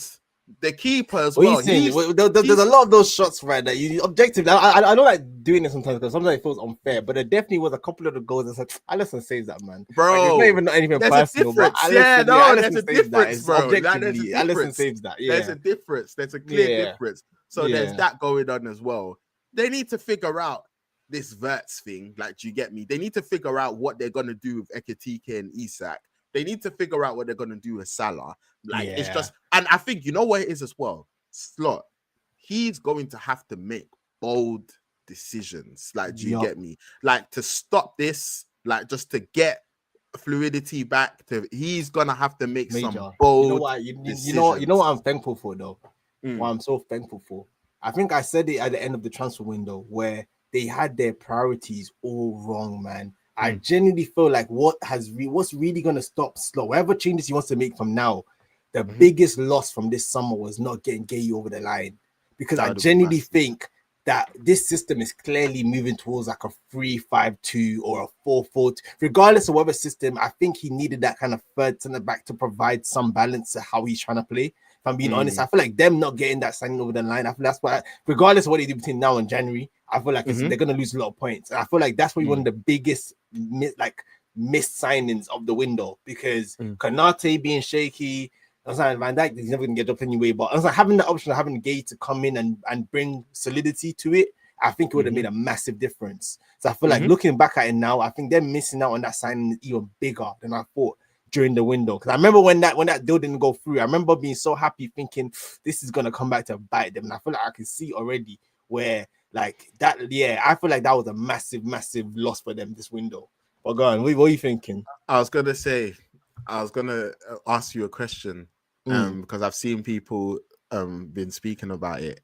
the keeper as well. There's a lot of those shots, right? That you objectively, I don't like doing it sometimes because sometimes it feels unfair. But there definitely was a couple of the goals that said Alisson saves that, man. Bro, like, it's not even anything personal. But Alisson, there's a difference, bro. Objectively, Alisson saves that. Yeah, there's a difference. There's a clear difference. So there's that going on as well. They need to figure out this Verts thing. Like, do you get me? They need to figure out what they're gonna do with Ekitike and Isak. They need to figure out what they're going to do with Salah. Like, it's just, and I think, you know what it is as well? Slot, he's going to have to make bold decisions. Like, do you get me? Like, to stop this, like, just to get fluidity back, he's going to have to make some bold decisions. You know what I'm thankful for, though? What I'm so thankful for? I think I said it at the end of the transfer window where they had their priorities all wrong, man. I genuinely feel like what's really going to stop Slot, whatever changes he wants to make from now, the biggest loss from this summer was not getting Gay over the line. Because I genuinely think that this system is clearly moving towards like a 3-5-2 or a 4-4. Regardless of whatever system, I think he needed that kind of third center back to provide some balance to how he's trying to play. If I'm being honest, I feel like them not getting that signing over the line, I feel that's why, regardless of what they do between now and January, I feel like they're going to lose a lot of points. And I feel like that's probably one of the biggest missed signings of the window because Konate being shaky, I was like, Van Dijk, he's never going to get dropped anyway. But I was like, having the option of having Gay to come in and bring solidity to it, I think it would have made a massive difference. So I feel like looking back at it now, I think they're missing out on that signing even bigger than I thought during the window. Because I remember when that deal didn't go through, I remember being so happy thinking this is going to come back to bite them. And I feel like I can see already where like that, I feel like that was a massive, massive loss for them this window. But go on, what are you thinking? I was gonna ask you a question because I've seen people been speaking about it.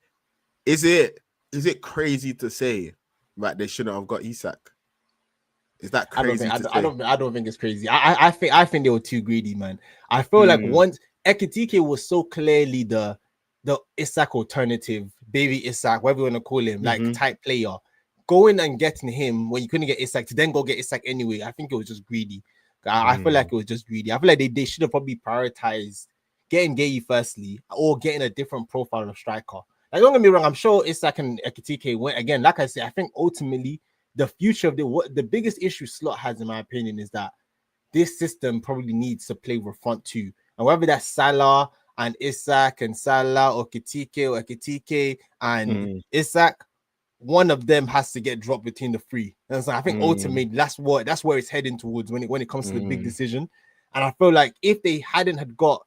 Is it crazy to say that they shouldn't have got Isak? Is that crazy? I don't think it's crazy. I think they were too greedy, man. I feel like once Ekitike was so clearly the Isak alternative, baby Isak, whatever you want to call him, like type player. Going and getting him when you couldn't get Isak to then go get Isak anyway, I think it was just greedy. I feel like it was just greedy. I feel like they should have probably prioritized getting Gay firstly or getting a different profile of striker. Like, don't get me wrong, I'm sure Isak and Ekitike went again. Like I said, I think ultimately the future of the biggest issue Slot has, in my opinion, is that this system probably needs to play with front two. And whether that's Salah and Isak and Salah or Ekitike and Isak, one of them has to get dropped between the three. And so I think ultimately that's where it's heading towards when it comes to the big decision. And I feel like if they hadn't had got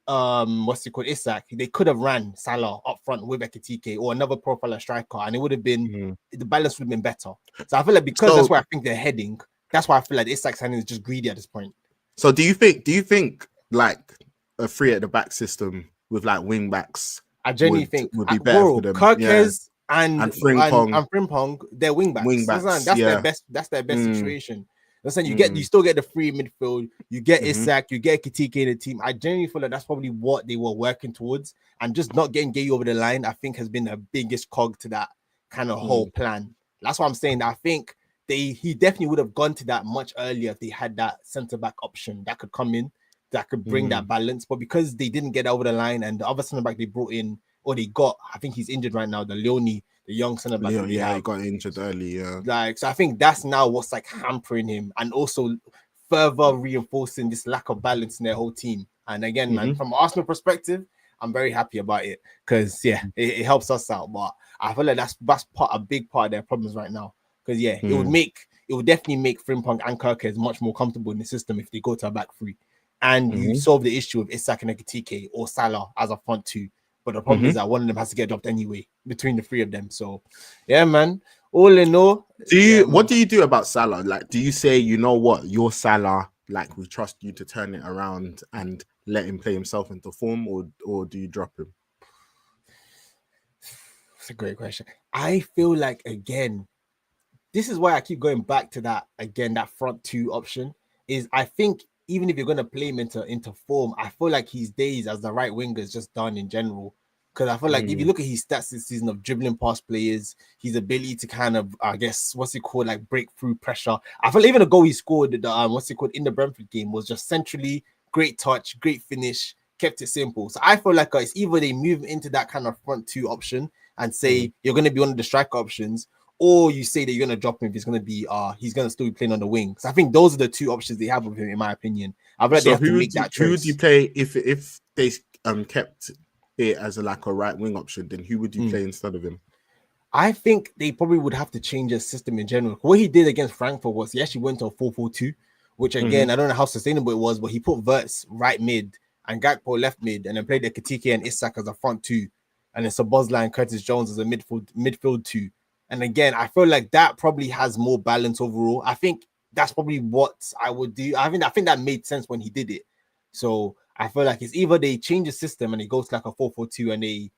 Isak, they could have ran Salah up front with Ekitike or another profile striker, and it would have been the balance would have been better. So I feel like because that's where I think they're heading, that's why I feel like Isak signing is just greedy at this point. So do you think like a three at the back system with like wing backs? I genuinely think would be better for them. Kirkes and Frimpong, they're wing backs. That's their best situation. Listen, you still get the free midfield, you get Isak, you get Kitike in the team. I genuinely feel like that's probably what they were working towards, and just not getting Gay over the line, I think, has been the biggest cog to that kind of whole plan. That's why I'm saying that I think he definitely would have gone to that much earlier if they had that centre back option that could come in, that could bring that balance. But because they didn't get over the line, and the other centre back they brought in, or they got, I think he's injured right now, the Leone, the young centre back. Yeah, he got injured early. Yeah, like, so I think that's now what's like hampering him, and also further reinforcing this lack of balance in their whole team. And again, man, from Arsenal perspective, I'm very happy about it because it helps us out. But I feel like that's a big part of their problems right now. Because it would definitely make Frimpong and Kirkes much more comfortable in the system if they go to a back three, and you solve the issue of Isak and Ekitike or Salah as a front two. But the problem is that one of them has to get dropped anyway between the three of them. So, yeah, man. All in all, what do you do about Salah? Like, do you say, you know what, you're Salah, like we trust you to turn it around and let him play himself into form, or do you drop him? It's a great question. I feel like, again, this is why I keep going back to that again. That front two option is, I think, even if you're going to play him into form, I feel like his days as the right winger is just done in general. Because I feel like if you look at his stats this season of dribbling past players, his ability to kind of, I guess, like break through pressure. I feel like even the goal he scored, in the Brentford game was just centrally, great touch, great finish, kept it simple. So I feel like it's either they move into that kind of front two option and say you're going to be one of the striker options, or you say that you're going to drop him if he's going to still be playing on the wing. So I think those are the two options they have with him, in my opinion. I feel like they have to make that choice. Who would you play if they kept it as a right wing option? Then who would you play instead of him? I think they probably would have to change their system in general. What he did against Frankfurt was he actually went to a 4-4-2, which again, I don't know how sustainable it was, but he put Wirtz right mid and Gakpo left mid, and then played the Kitike and Isak as a front two, and then Szoboszlai and Curtis Jones as a midfield two. And again, I feel like that probably has more balance overall. I think that's probably what I would do. I think that made sense when he did it. So I feel like it's either they change the system and it goes like a 4-4-2, and they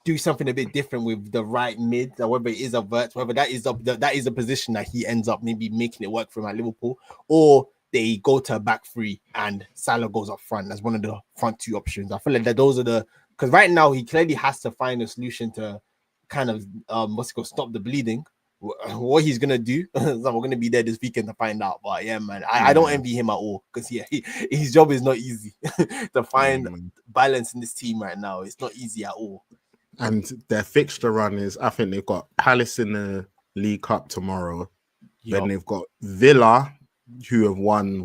do something a bit different with the right mid, or whether it is a Wirtz, whether that is a position that he ends up maybe making it work for him at Liverpool, or they go to a back three and Salah goes up front as one of the front two options. I feel like that those are because right now he clearly has to find a solution to kind of stop the bleeding. What he's gonna do, so we're gonna be there this weekend to find out. But yeah, man, I don't envy him at all, because his job is not easy to find balance in this team right now. It's not easy at all. And their fixture run is, I think they've got Palace in the League Cup tomorrow. Then they've got Villa, who have won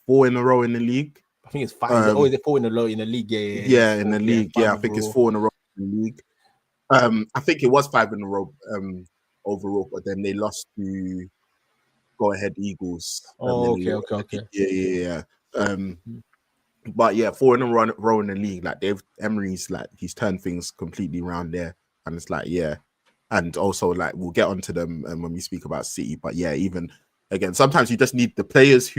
4 in a row in the league. I think it's 5. Is it 4 in a row in the league? Yeah, in the league. Yeah, I think it's 4 in a row in the league. I think it was 5 in a row overall, but then they lost to Go Ahead Eagles. Okay. Yeah. But yeah, 4 in a row in the league. Like Emery's he's turned things completely around there, and it's and also we'll get onto them when we speak about City. But yeah, even again, sometimes you just need the players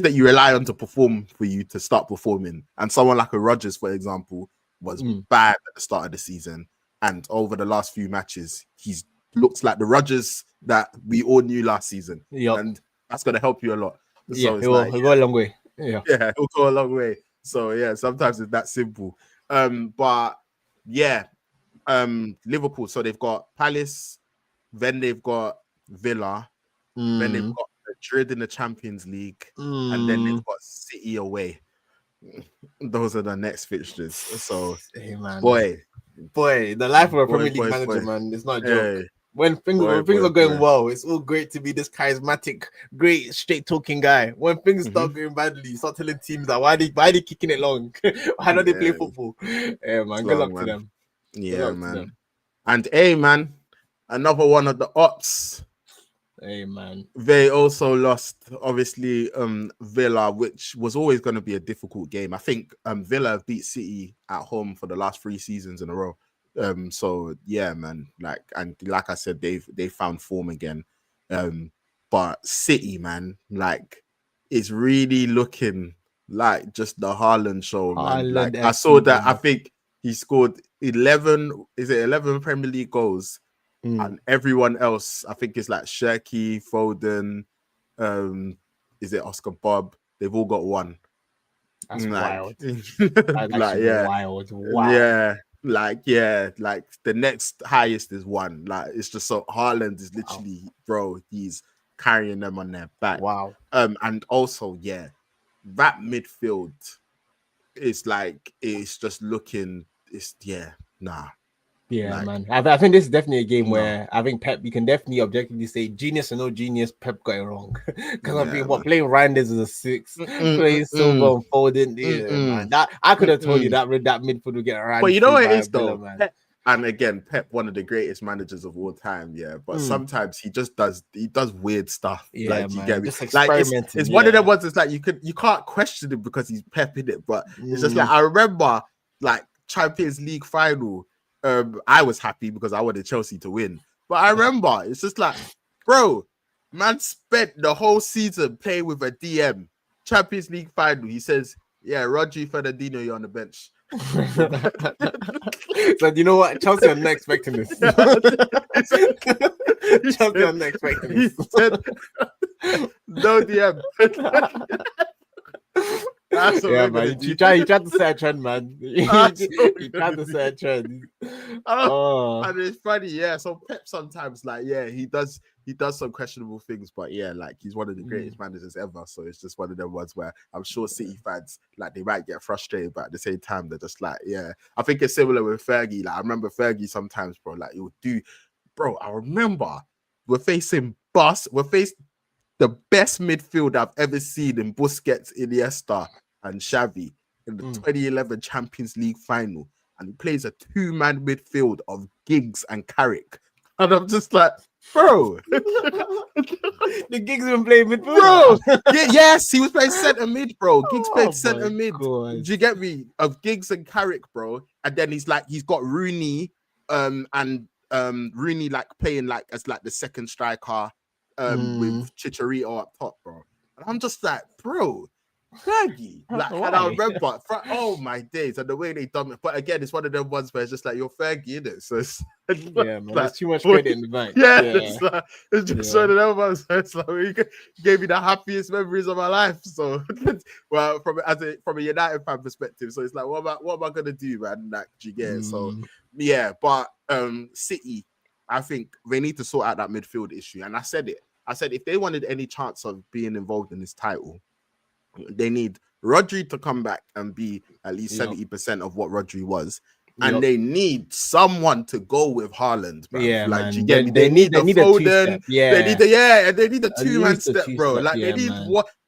that you rely on to perform for you to start performing. And someone like a Rodgers, for example, was bad at the start of the season, and over the last few matches, he's looks like the Rodgers that we all knew last season. And that's going to help you a lot. So he'll go a long way. Yeah, he'll go a long way. So yeah, sometimes it's that simple. But yeah, Liverpool. So they've got Palace, then they've got Villa, then they've got Madrid in the Champions League, and then they've got City away. Those are the next fixtures. So, hey, man. boy, the life of a Premier League manager, man, it's not a joke. Hey. When things are going well, it's all great to be this charismatic, great, straight-talking guy. When things start going badly, you start telling teams that why are they kicking it long? Why don't they play football? Yeah, man. Good luck to them. Yeah, man. And hey, man, another one of the ops. Hey, man. They also lost, obviously, Villa, which was always going to be a difficult game. I think Villa have beat City at home for the last 3 seasons in a row. So yeah, man, like I said, they found form again. But City, man, it's really looking like just the Haaland show, man. I saw that. I think he scored 11 Premier League goals, and everyone else, I think it's like Shirky, Foden, is it Oscar Bob? They've all got one. That's wild. That's like wild. Wow. Yeah. Like the next highest is one. Like it's just so Haaland is literally, bro, he's carrying them on their back. Wow. And also, that midfield is like it's just looking. Yeah, like, man. I think this is definitely a game where I think Pep, you can definitely objectively say genius or no genius, Pep got it wrong. Because I mean, playing Reinders as a 6, playing Silva and Foden, man. That I could have told you that midfield would get around. But you know what it is though, man. And again, Pep, one of the greatest managers of all time, But sometimes he just does weird stuff. Yeah, like, man. You get me? Just Like it's one of them ones. It's like you can't question him because he's Pep in it. But it's just like I remember, like Champions League final. I was happy because I wanted Chelsea to win. But I remember it's just like, bro, man spent the whole season playing with a DM. Champions League final. He says, "Yeah, Rodri, Fernandinho, you're on the bench." So you know what? Chelsea are not expecting this. Chelsea are not expecting this. He said, no DM. That's man. You tried to set a trend, man. You tried to set a trend. And it's funny, So Pep sometimes, like, he does some questionable things, but like he's one of the greatest managers ever. So it's just one of them ones where I'm sure City fans, like, they might get frustrated, but at the same time, they're just like, I think it's similar with Fergie. Like, I remember Fergie sometimes, bro. Like, it would do, bro. I remember we're facing the best midfield I've ever seen in Busquets, Iniesta, and Xavi in the 2011 Champions League final. And he plays a 2-man midfield of Giggs and Carrick. And I'm just like, bro. The Giggs been playing midfield? Bro. Yes, he was playing centre mid, bro. Giggs played centre mid. Do you get me? Of Giggs and Carrick, bro. And then he's got Rooney and Rooney like playing like as like the second striker. With Chicharito up top, bro. And I'm just like, bro, Fergie. Like, and I remember, oh my days, and the way they done it. But again, it's one of them ones where it's just like, you're Fergie, innit? So it's man, there's too much credit in the bank. It's just one of them ones where it's like, you gave me the happiest memories of my life. So, well, from a United fan perspective, so it's like, what am I gonna do, man? Like, do you get it? So, but City, I think they need to sort out that midfield issue. And I said if they wanted any chance of being involved in this title, they need Rodri to come back and be at least 70% of what Rodri was. And they need someone to go with Haaland, bro. Like, you get me? They need the Foden. They need a two-man step, bro. Like, they need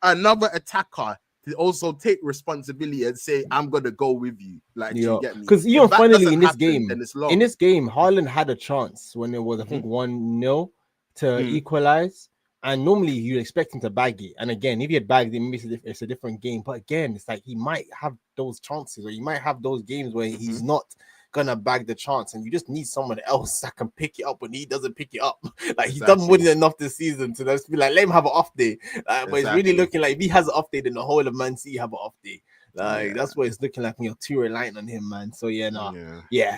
another attacker to also take responsibility and say, I'm gonna go with you. Like, you get me? Because finally in this game, Haaland had a chance when it was, I think, 1-0 to equalize. And normally you'd expect him to bag it. And again, if he had bagged it, maybe it's a different game. But again, it's like he might have those chances, or he might have those games where he's not gonna bag the chance, and you just need someone else that can pick it up when he doesn't pick it up. Like, he's done more than enough this season to just be like, let him have an off day. But it's really looking like if he has an off day, then the whole of Man City have an off day. Like, that's what it's looking like when you're too reliant on him, man. So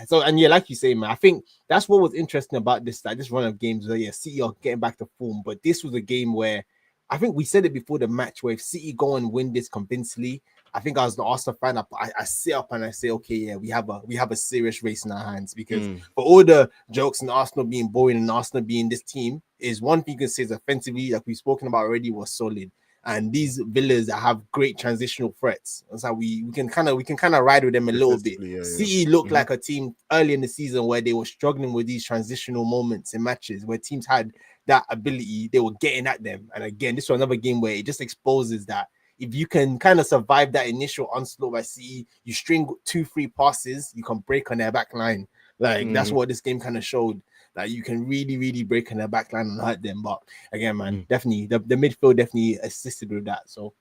So, and like you say, man, I think that's what was interesting about this run of games where City are getting back to form. But this was a game where I think we said it before the match, where if City go and win this convincingly, I think as the Arsenal fan, I sit up and I say, okay, we have a serious race in our hands, because for all the jokes and Arsenal being boring and Arsenal being this team, is one thing you can say is offensively, like we've spoken about already, was solid. And these Villas that have great transitional threats, so we can kind of ride with them a little bit. City looked like a team early in the season where they were struggling with these transitional moments in matches where teams had that ability, they were getting at them. And again, this was another game where it just exposes that if you can kind of survive that initial onslaught by City, you string 2-3 passes, you can break on their back line. Like, that's what this game kind of showed. Like, you can really, really break in their back line and hurt them. But again, man, definitely the midfield definitely assisted with that. So,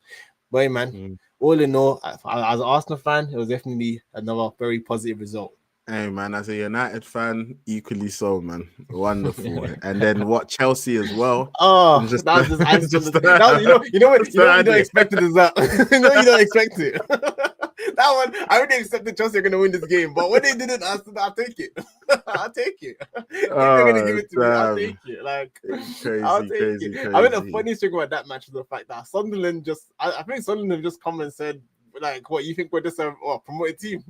boy, man, all in all, as an Arsenal fan, it was definitely another very positive result. Hey, man, as a United fan, equally so, man. Wonderful. And then what, Chelsea as well? Oh, that was you don't expect it as that. You don't expect it. That one, I already accepted Chelsea are going to win this game, but when they didn't, I said, I'll take it. I'll take it. If they're going to give it to me, I'll take it. Like, I'll take it. I mean, the funniest thing about that match was the fact that Sunderland I think Sunderland just come and said, like, what, you think we're just a promoted team?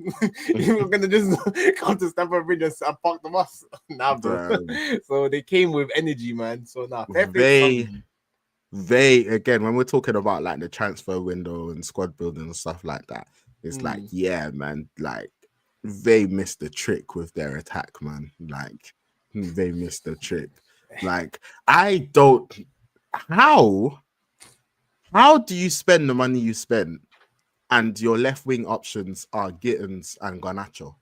You were gonna just come to Stamford Bridge and park the bus? Nah, bro. So they came with energy, man. So now they again, when we're talking about like the transfer window and squad building and stuff like that, it's like, yeah, man, like they missed the trick with their attack, man. Like they missed the trick. Like I don't. How do you spend the money you spend? And your left wing options are Gittins and Garnacho.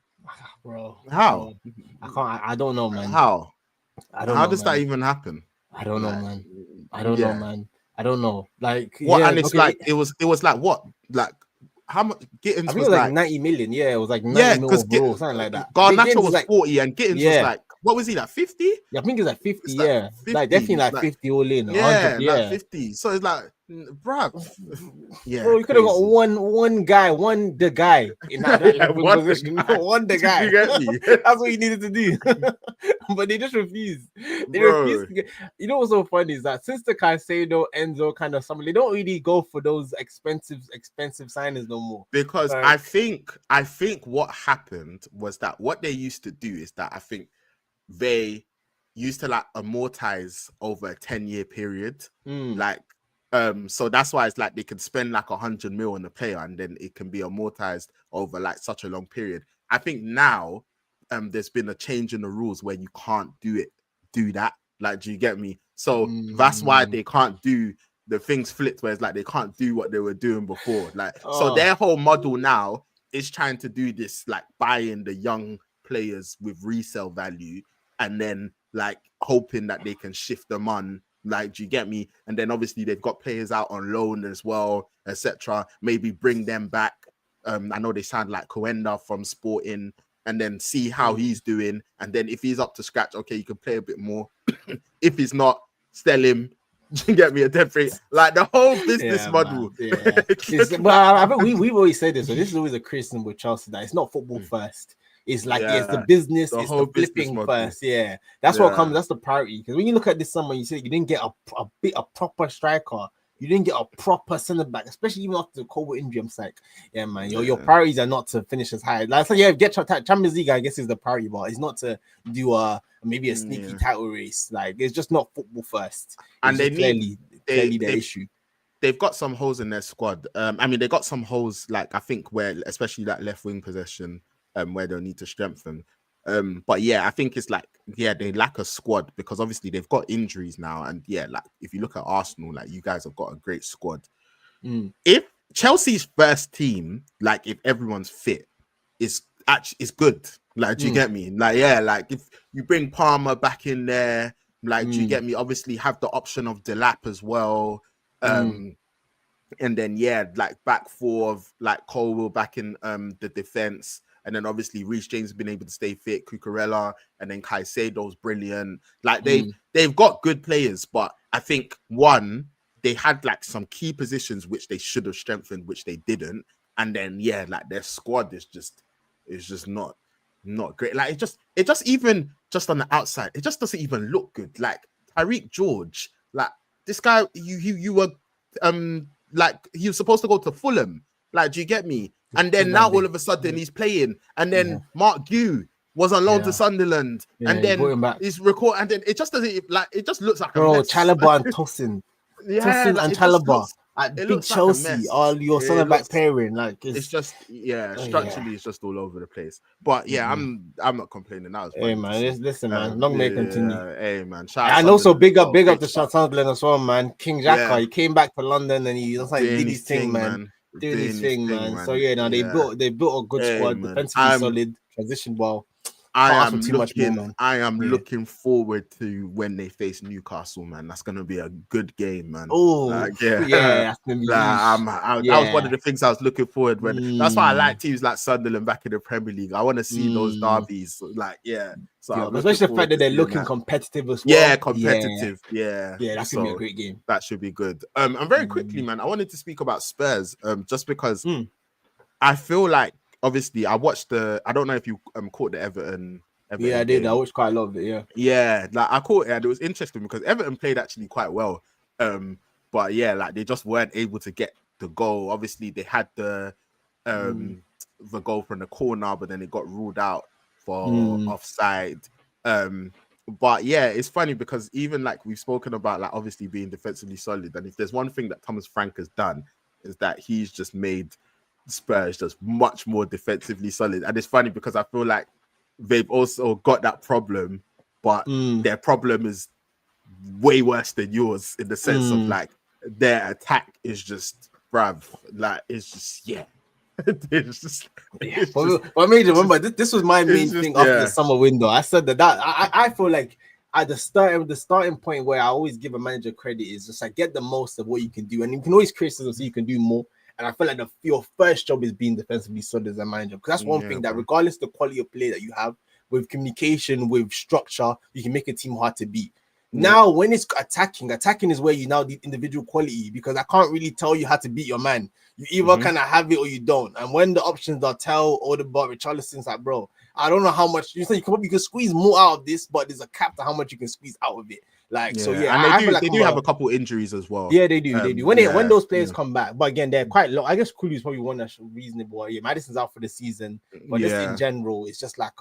Bro, how? I don't know, man. How? I don't know. How does that even happen? I don't know, man. I don't know, man. I don't know. Like what? Yeah, and it's like it was like what? Like how much? Gittins I think was like 90 million. Yeah, it was like 90 million overall, something like that. Garnacho was like 40 and Gittins was like, what was he, like 50? Yeah, I think it's like 50. Yeah, 50, like definitely like 50 all in. Yeah, like 50. So it's like, bruv. Yeah, bro, you could have got one guy in that position. One the guy. You get me? That's what you needed to do. But they just refused. They refused to get. You know what's so funny is that since the Caicedo, Enzo kind of something, they don't really go for those expensive signings no more. Because I think what happened was that what they used to do is that I think they used to like amortize over a 10-year period. Like so that's why it's like they can spend like 100 mil on the player and then it can be amortized over like such a long period. I think now there's been a change in the rules where you can't do that. Like, do you get me? So that's why they can't do the things flipped where it's like they can't do what they were doing before. Like so their whole model now is trying to do this, like buying the young players with resale value and then like hoping that they can shift them on. Like, do you get me? And then obviously they've got players out on loan as well, etc. Maybe bring them back. I know they sound like Coenda from Sporting, and then see how he's doing. And then if he's up to scratch, okay, you can play a bit more. If he's not, sell him. You get me? A dead free. Like the whole business model. Well, I think we've always said this. So this is always a criticism with Chelsea that it's not football first. It's like it's the business, it's the flipping first. Yeah, that's what comes. That's the priority. Because when you look at this summer, you say you didn't get a proper striker. You didn't get a proper centre back, especially even after the COVID injury. I'm like, yeah, man, your priorities are not to finish as high. Like, so yeah, get Champions League, I guess, is the priority, but it's not to do maybe a sneaky title race. Like, it's just not football first. And they clearly their issue. They've got some holes in their squad. I mean, they got some holes, like I think where, especially that left wing possession, where they'll need to strengthen. But yeah, I think it's like, yeah, they lack a squad because obviously they've got injuries now. And yeah, like if you look at Arsenal, like you guys have got a great squad. If Chelsea's first team, like if everyone's fit, is good. Like, do you get me? Like, yeah, like if you bring Palmer back in there, like, do you get me? Obviously have the option of Delap as well. And then yeah, like back four of like Colwell back in the defense. And then obviously Reece James has been able to stay fit, Cucurella, and then Caicedo's brilliant. Like they've got good players, but I think they had like some key positions which they should have strengthened, which they didn't. And then yeah, like their squad is just not great. Like it just even just on the outside, it just doesn't even look good. Like Tyreek George, like this guy, you were like he was supposed to go to Fulham. Like, do you get me? And then now all of a sudden he's playing, and then Mark Gue was on loan to Sunderland, and then he's record, and then it just doesn't like it just looks like a mess. Chalobah and Tosin, Tosin and Chalobah at big Chelsea, all your centre back pairing, like it's just structurally it's just all over the place. But yeah, I'm not complaining. That was hey man, listen man, long may continue. Hey man, and also big up to Sunderland as well, man. King Xhaka, he came back to London and he just like did his thing, man. Doing his thing, man. So yeah, now they built a good squad, defensively solid, transition well. I am looking forward to when they face Newcastle, man. That's gonna be a good game, man. Oh, that's gonna be that was one of the things I was looking forward when. That's why I like teams like Sunderland back in the Premier League. I want to see those derbies, like So especially the fact that they're looking competitive as well. Yeah, competitive. Yeah, that's gonna be a great game. That should be good. And very quickly, man, I wanted to speak about Spurs. Just because I feel like obviously I watched I don't know if you caught the Yeah, I Everton did. I game. watched quite a lot of it. Yeah. Yeah, like I caught it and it was interesting because Everton played actually quite well. But yeah, like they just weren't able to get the goal. Obviously, they had the goal from the corner, but then it got ruled out for offside. But yeah, it's funny because even like we've spoken about, like obviously being defensively solid, and if there's one thing that Thomas Frank has done, is that he's just made Spurs just much more defensively solid. And it's funny because I feel like they've also got that problem, but their problem is way worse than yours in the sense of like their attack is just bruv, like it's just it's just yeah. But I made you remember this was my main thing after the summer window. I said that I feel like at the starting point where I always give a manager credit is just like get the most of what you can do, and you can always criticize so you can do more. And I feel like your first job is being defensively solid as a manager, because that's one thing that regardless of the quality of play that you have, with communication, with structure, you can make a team hard to beat. Now, when it's attacking is where you now need individual quality, because I can't really tell you how to beat your man. You either kind of have it or you don't. And when the options are tell or the bar, Richarlison's like, bro, I don't know how much you can squeeze more out of this, but there's a cap to how much you can squeeze out of it. Like, so yeah, and I feel like they do have a couple injuries as well. Yeah, they do. They do. When those players come back, but again, they're quite low. I guess Kulu is probably one that's reasonable. Yeah, Madison's out for the season, but just in general, it's just like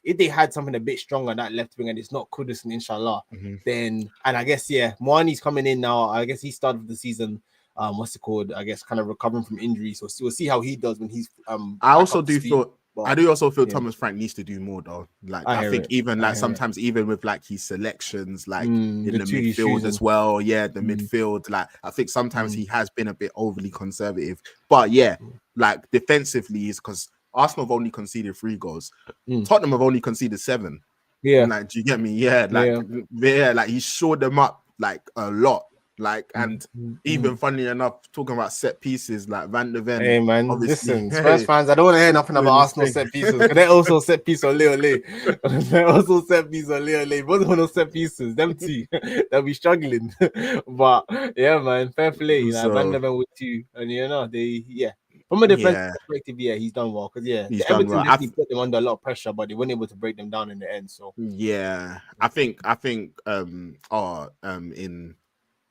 if they had something a bit stronger on that left wing and it's not Kudus and inshallah, then and I guess Moani's coming in now. I guess he started the season. What's it called? I guess kind of recovering from injury. So we'll see how he does when he's I also do feel. I do also feel Thomas Frank needs to do more though. Like I think even like sometimes even with like his selections, like in the midfield as well. Yeah, the midfield. Like I think sometimes he has been a bit overly conservative. But yeah, like defensively is because Arsenal have only conceded 3 goals. Tottenham have only conceded 7. Yeah. Like, do you get me? Yeah, like he showed them up like a lot. Like, and even funny enough, talking about set pieces, like Van der Ven. Hey man, listen, Spurs fans, I don't want to hear nothing about Arsenal set pieces, because they're also set piece on Leo. They're also set piece on Leo. Both of those set pieces, them two, they'll be struggling. But yeah, man, fair play. Like, Van der Ven with 2, and from a defensive perspective, he's done well, because the Everton definitely put them under a lot of pressure, but they weren't able to break them down in the end. So I think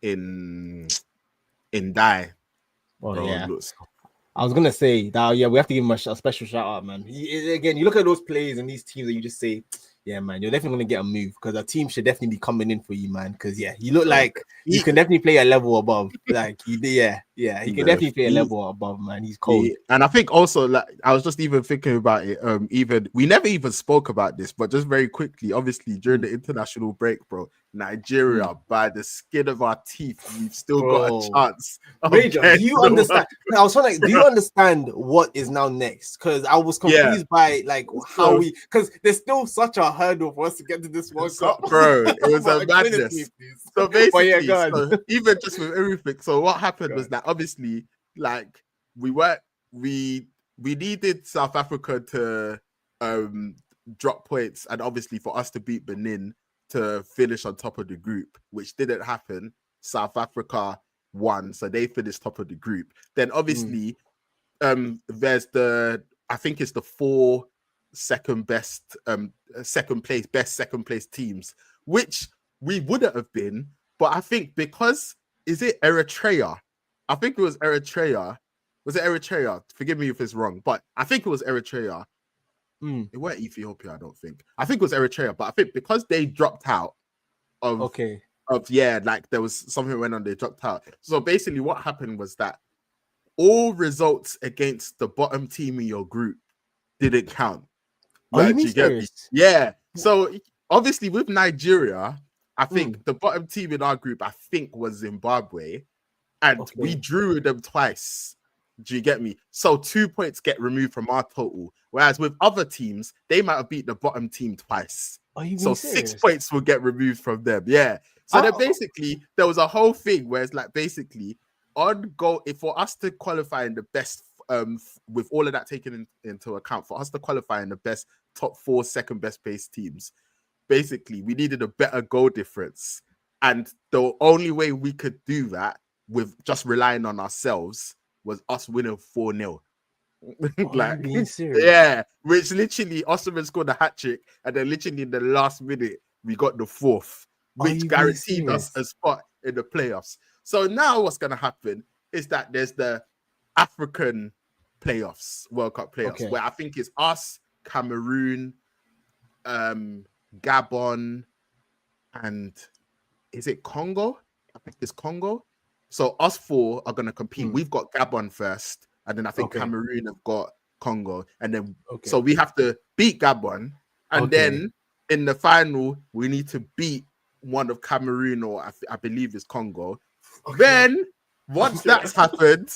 in Die. I was gonna say that. Yeah, we have to give him a special shout out, man. Again, you look at those players and these teams, and you just say, yeah, man, you're definitely gonna get a move, because a team should definitely be coming in for you, man. Because you look like you can definitely play a level above. Like he can definitely play a level above, man. He's cold. And I think also, like, I was just even thinking about it. Even we never even spoke about this, but just very quickly, obviously during the international break, bro, Nigeria, by the skin of our teeth, we've still got a chance. Major, do you understand? I was like, do you understand what is now next? Because I was confused by like how because there's still such a hurdle for us to get to this World Cup, bro. It was a madness. So basically, even just with everything. So what happened was that obviously, like, we needed South Africa to drop points, and obviously for us to beat Benin to finish on top of the group, which didn't happen. South Africa won, so they finished top of the group. Then obviously, there's I think it's the 4 second place teams, which we wouldn't have been, but I think because is it Eritrea? I think it was Eritrea. Was it Eritrea? Forgive me if it's wrong, but I think it was Eritrea. It weren't Ethiopia, I don't think. I think it was Eritrea, but I think because they dropped out like there was something went on, they dropped out. So basically what happened was that all results against the bottom team in your group didn't count. Like, you get me? Yeah. So obviously with Nigeria, I think the bottom team in our group, I think, was Zimbabwe, and we drew them twice. Do you get me? So 2 points get removed from our total. Whereas with other teams, they might have beat the bottom team twice. So serious? 6 points will get removed from them. Yeah. So then basically, there was a whole thing where it's like basically on goal, for us to qualify in the best, with all of that taken into account, for us to qualify in the best top 4 second best placed teams, basically we needed a better goal difference. And the only way we could do that with just relying on ourselves was us winning 4-0. Are you being serious? yeah, which literally Osimhen scored a hat trick, and then literally in the last minute we got the fourth, Are which you being guaranteed us serious? a spot in the playoffs. So now what's gonna happen is that there's the African playoffs, World Cup playoffs, Okay. where I think it's us, Cameroon, Gabon, and is it Congo? I think it's Congo. So us four are gonna compete. We've got Gabon first, and then I think Okay. Cameroon have got Congo, and then Okay. so we have to beat Gabon, and Okay. then in the final we need to beat one of Cameroon or I believe it's Congo. Okay. Then once that's happened,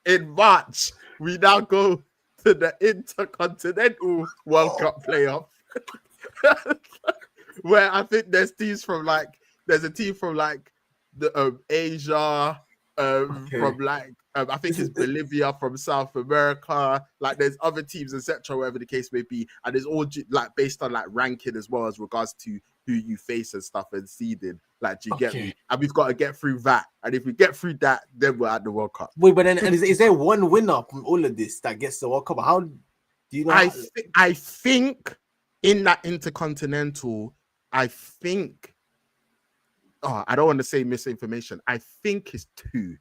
in March we now go to the Intercontinental World Cup playoff, where I think there's teams from like there's a team from like the Asia, from like I think it's Bolivia, from South America. Like there's other teams, etc. Whatever the case may be, and it's all like based on like ranking as well as regards to who you face and stuff and seeding. Like, do you get me? And we've got to get through that. And if we get through that, then we're at the World Cup. Wait, but then is there one winner from all of this that gets the World Cup? How do you know? I think in that Intercontinental, I think. Oh, I don't want to say misinformation. I think it's two.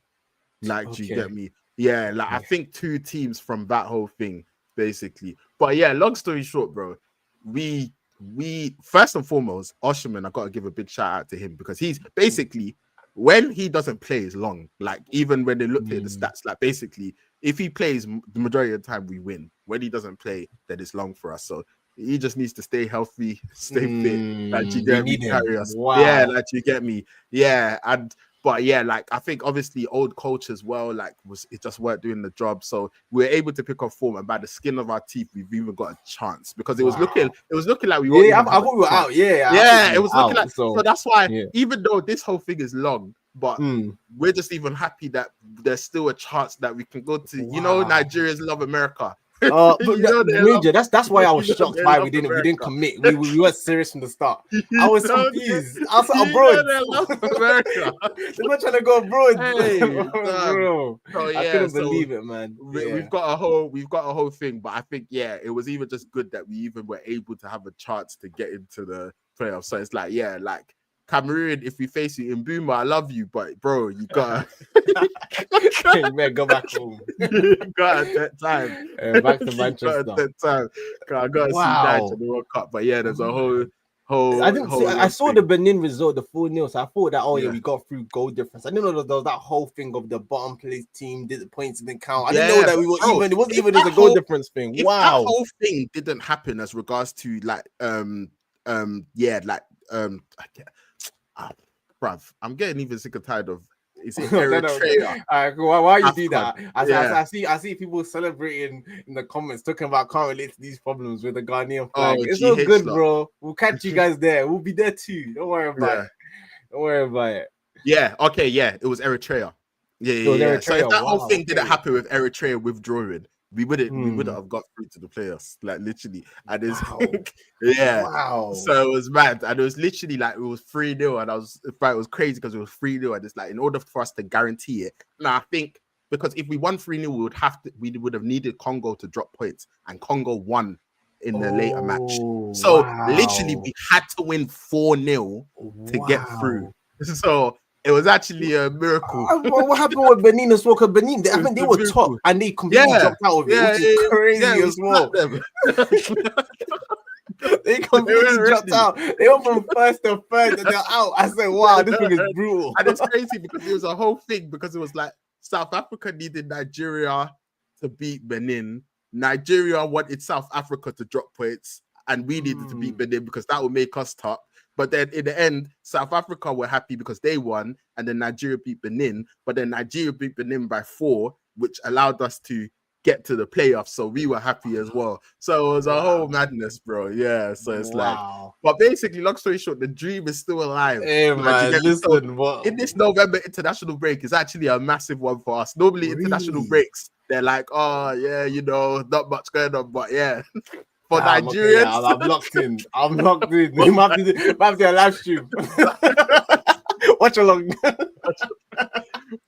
Like, do you get me? Yeah, like I think two teams from that whole thing, basically. But yeah, long story short, bro, we first and foremost, Osimhen, I gotta give a big shout out to him because he's basically when he doesn't play is long. Like even when they look at the stats, like basically if he plays the majority of the time, we win. When he doesn't play, then it's long for us. So he just needs to stay healthy, stay fit. Like you get me, carry us. Wow. Yeah, like you get me. Yeah, but yeah, like I think obviously old coach as well, like it just weren't doing the job. So we're able to pick up form, and by the skin of our teeth, we've even got a chance because it was looking like we were. Yeah, I thought we were out. Yeah, it was looking like so that's why even though this whole thing is long, but we're just even happy that there's still a chance that we can go to. You know, Nigerians love America. But Major, that's why I was shocked by we didn't commit. We weren't serious from the start. I was confused. I was like, abroad. They're not trying to go abroad. Hey, bro. So, yeah, I couldn't believe it, man. We've got a whole thing, but I think it was even just good that we even were able to have a chance to get into the playoffs. So it's like, like Cameroon, if we face you in Boomer, I love you, but bro, you gotta you better go back home. You got at that time. Back to Manchester. At that time. I gotta see that in the World Cup. But yeah, there's a whole I saw the Benin result, the 4-0. So I thought that we got through goal difference. I didn't know there was that whole thing of the bottom place team did the points didn't count. I didn't know that we were even. It wasn't even as a goal difference thing. If that whole thing didn't happen as regards to like bruv, I'm getting even sick and tired of. Is it Eritrea? Why you do that? I see people celebrating in the comments talking about can't relate to these problems with the Ghanaian flag. It's all good, bro. We'll catch you guys there. We'll be there too. Don't worry about it. Don't worry about it. Yeah. Okay. Yeah. It was Eritrea. Yeah. So if that whole thing didn't happen with Eritrea withdrawing, we wouldn't have got through to the playoffs, like literally. And it's so it was mad, and it was literally like it was 3-0, and it was crazy because it was 3-0, and it's like in order for us to guarantee it. Now I think because if we won 3-0, we would have needed Congo to drop points, and Congo won in the later match. So literally we had to win 4-0 to get through. So it was actually a miracle. What happened with Benin as well? Because Benin, I mean, they were top and they completely dropped out of it, which is crazy as well. They completely dropped out. They went from first to third and they're out. I said, wow, this thing is brutal. And it's crazy because it was a whole thing because it was like South Africa needed Nigeria to beat Benin. Nigeria wanted South Africa to drop points, and we needed to beat Benin because that would make us top. But then in the end, South Africa were happy because they won, and then Nigeria beat Benin. But then Nigeria beat Benin by 4, which allowed us to get to the playoffs. So we were happy as well. So it was a whole madness, bro. Yeah. So it's like, but basically, long story short, the dream is still alive. Hey, man, listen, in this November international break is actually a massive one for us. Normally, international breaks, they're like, oh, yeah, not much going on, but yeah. For Nigerians, I'm locked in. You might have to do a live stream. Watch along. For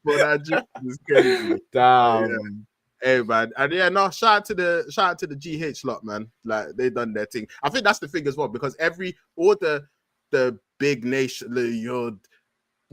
Nigerians, it's crazy. Damn. Hey man, and yeah, no, shout out to the GH lot, man. Like they done their thing. I think that's the thing as well, because all the big nation, your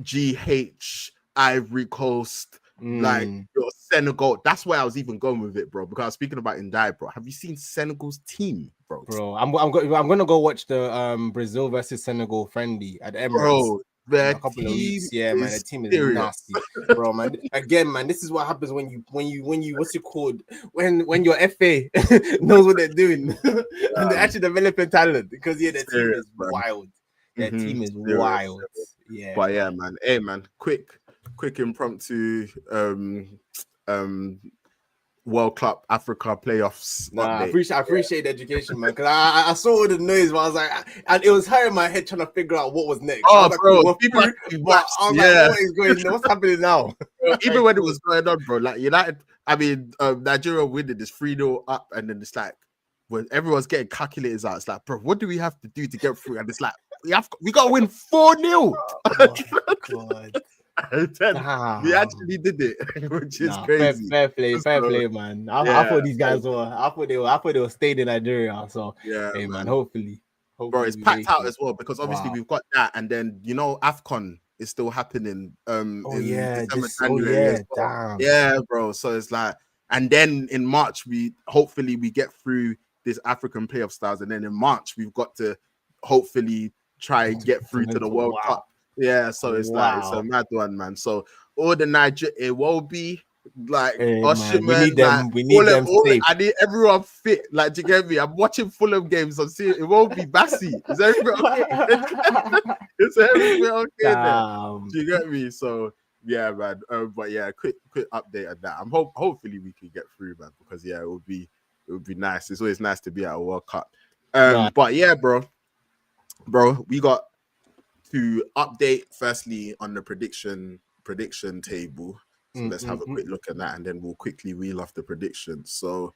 GH, Ivory Coast, like your Senegal. That's why I was even going with it, bro. Because I was speaking about Ndai, bro. Have you seen Senegal's team, bro? Bro, I'm gonna go watch the Brazil versus Senegal friendly at Emirates. Bro, In a couple of weeks. Yeah, man, the team is serious. nasty, bro, man. Again, man, this is what happens when you what's it called, when your FA knows what they're doing and they're actually developing talent, because their team is wild. Their team is wild. Yeah, but yeah, man. Hey, man, quick impromptu World Cup Africa playoffs. I appreciate the education, man. Because I saw all the noise, but I was like, and it was hurting my head trying to figure out what was next. Oh, bro, like, people but I was like, what is going on? What's happening now? Even when it was going on, bro, like United, I mean, Nigeria winning this 3-0 up, and then it's like when everyone's getting calculators out, it's like, bro, what do we have to do to get through? And it's like we got to win 4-0. Oh, God. We actually did it, which is crazy. Fair play, man. I thought these guys I thought they were staying in Nigeria. So yeah, hey, man. Hopefully, bro, it's packed out as well, because obviously we've got that, and then AFCON is still happening. In December, January. Yeah, bro. So it's like, and then in March hopefully we get through this African playoff styles, and then in March we've got to hopefully try and get through to the World Cup. Yeah, so it's like it's a mad one, man. So all the Nigeria, it will be like Osimhen, we need them safe. I need everyone fit. Like, do you get me? I'm watching Fulham games. I'm seeing it won't be Bassy. Is everything okay? Is everything okay there? Do you get me? So yeah, man. But yeah, quick update on that. I'm hopefully we can get through, man, because yeah, it would be nice. It's always nice to be at a World Cup. But yeah, bro, we got to update firstly on the prediction table. So let's have a quick look at that, and then we'll quickly reel off the predictions. So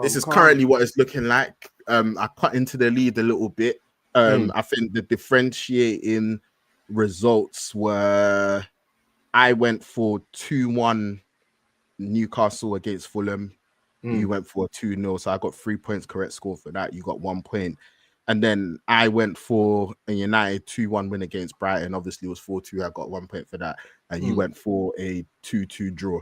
this is currently what it's looking like. I cut into the lead a little bit. I think the differentiating results were I went for 2-1 Newcastle against Fulham. You went for a 2-0. So I got 3 points correct score for that. You got 1 point. And then I went for a United 2-1 win against Brighton. Obviously, it was 4-2. I got 1 point for that. And you went for a 2-2 draw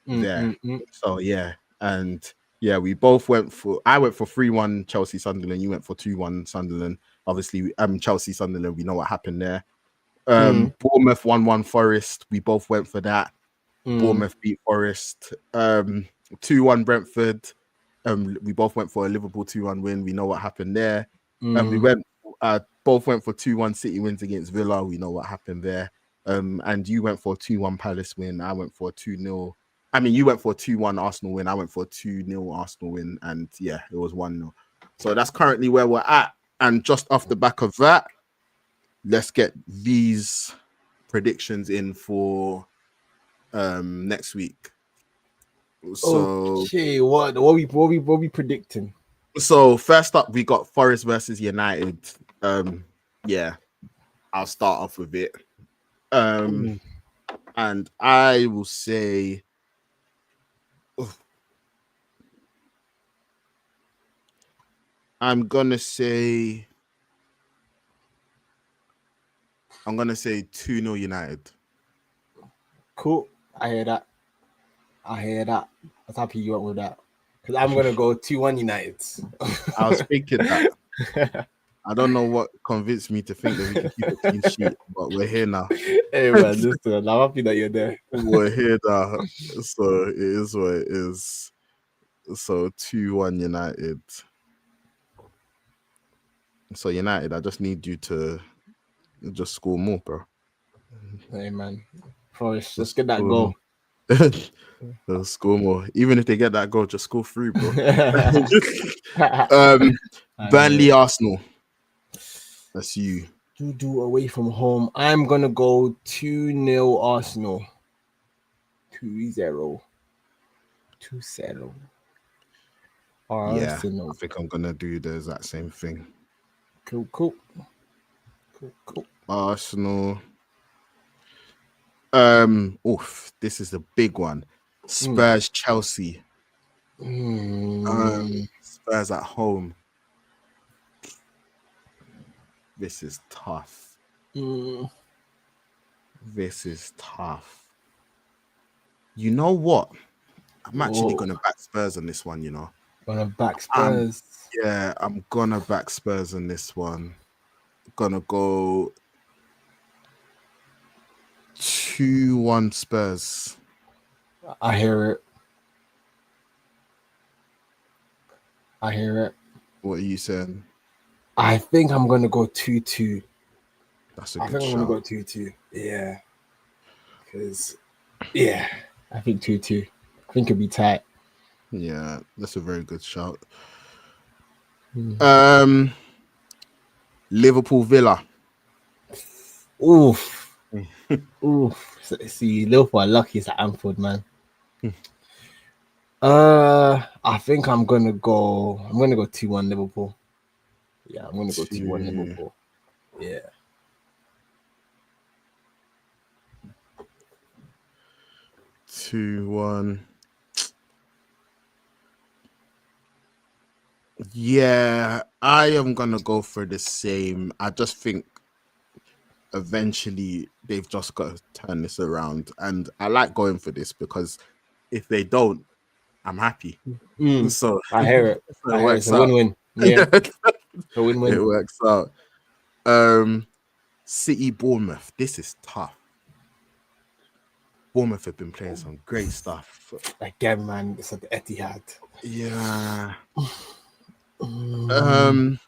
there. So, yeah. And, yeah, we both went for... I went for 3-1 Chelsea Sunderland. You went for 2-1 Sunderland. Obviously, Chelsea Sunderland, we know what happened there. Bournemouth 1-1 Forest. We both went for that. Bournemouth beat Forest. 2-1 Brentford. We both went for a Liverpool 2-1 win. We know what happened there. And we both went for 2-1 City wins against Villa. We know what happened there. And you went for a 2-1 Palace win. I went for a 2-0. I mean, you went for a 2-1 Arsenal win. I went for a 2-0 Arsenal win. And yeah, it was 1-0. So that's currently where we're at. And just off the back of that, let's get these predictions in for next week. So okay, what we predicting? So first up, we got Forest versus United. Yeah, I'll start off with it. And I will say, I'm gonna say 2-0 United. Cool. I hear that. I was happy you went with that. Because I'm going to go 2-1 United. I was thinking that. I don't know what convinced me to think that we can keep a clean sheet, but we're here now. Hey, man, listen, I'm happy that you're there. We're here now. So it is what it is. So 2-1 United. So United, I just need you to just score more, bro. Hey, man. Forest, let's get that goal. Score more. Even if they get that goal, just score 3, bro. Burnley, Arsenal. That's you. Do away from home. I'm gonna go 2-0 Arsenal. 2-0. 2-0. Arsenal. Yeah, I think I'm gonna do the exact same thing. Cool. Arsenal. This is a big one. Spurs, Chelsea. Spurs at home. This is tough. This is tough. You know what? I'm actually gonna back Spurs on this one. You know, Gonna back Spurs. I'm gonna back Spurs on this one. Gonna go 2-1 Spurs. I hear it. I hear it. What are you saying? I think I'm gonna go 2-2. That's a I good think I'm shout. gonna go 2-2. Yeah. Because I think 2-2. I think it'll be tight. Yeah, that's a very good shout. Liverpool Villa. Oof. Oof. See, Liverpool are lucky it's at Anfield, man. I think I'm gonna go 2-1 Liverpool. Yeah, I'm gonna go 2-1 Liverpool. Yeah. 2-1. Yeah, I am gonna go for the same. I just think eventually they've just got to turn this around, and I like going for this because if they don't, I'm happy. So I hear it. it works It's a out. win-win. Yeah, a win-win. It works out. City Bournemouth. This is tough. Bournemouth have been playing some great stuff. Again, man, it's at the Etihad. Yeah. I'm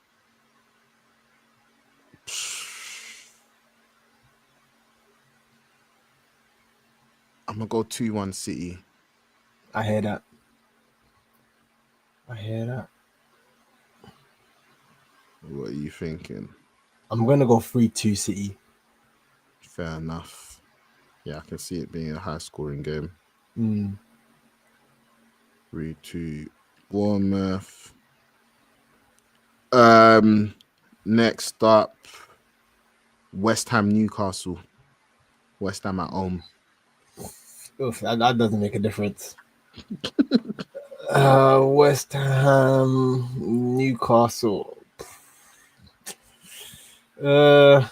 gonna go 2-1 City. I hear that. What are you thinking? I'm gonna go 3-2 City. Fair enough. Yeah, I can see it being a high scoring game. 3-2 Bournemouth. Next up, West Ham Newcastle. West Ham at home. Oof, that doesn't make a difference. West Ham Newcastle. I'm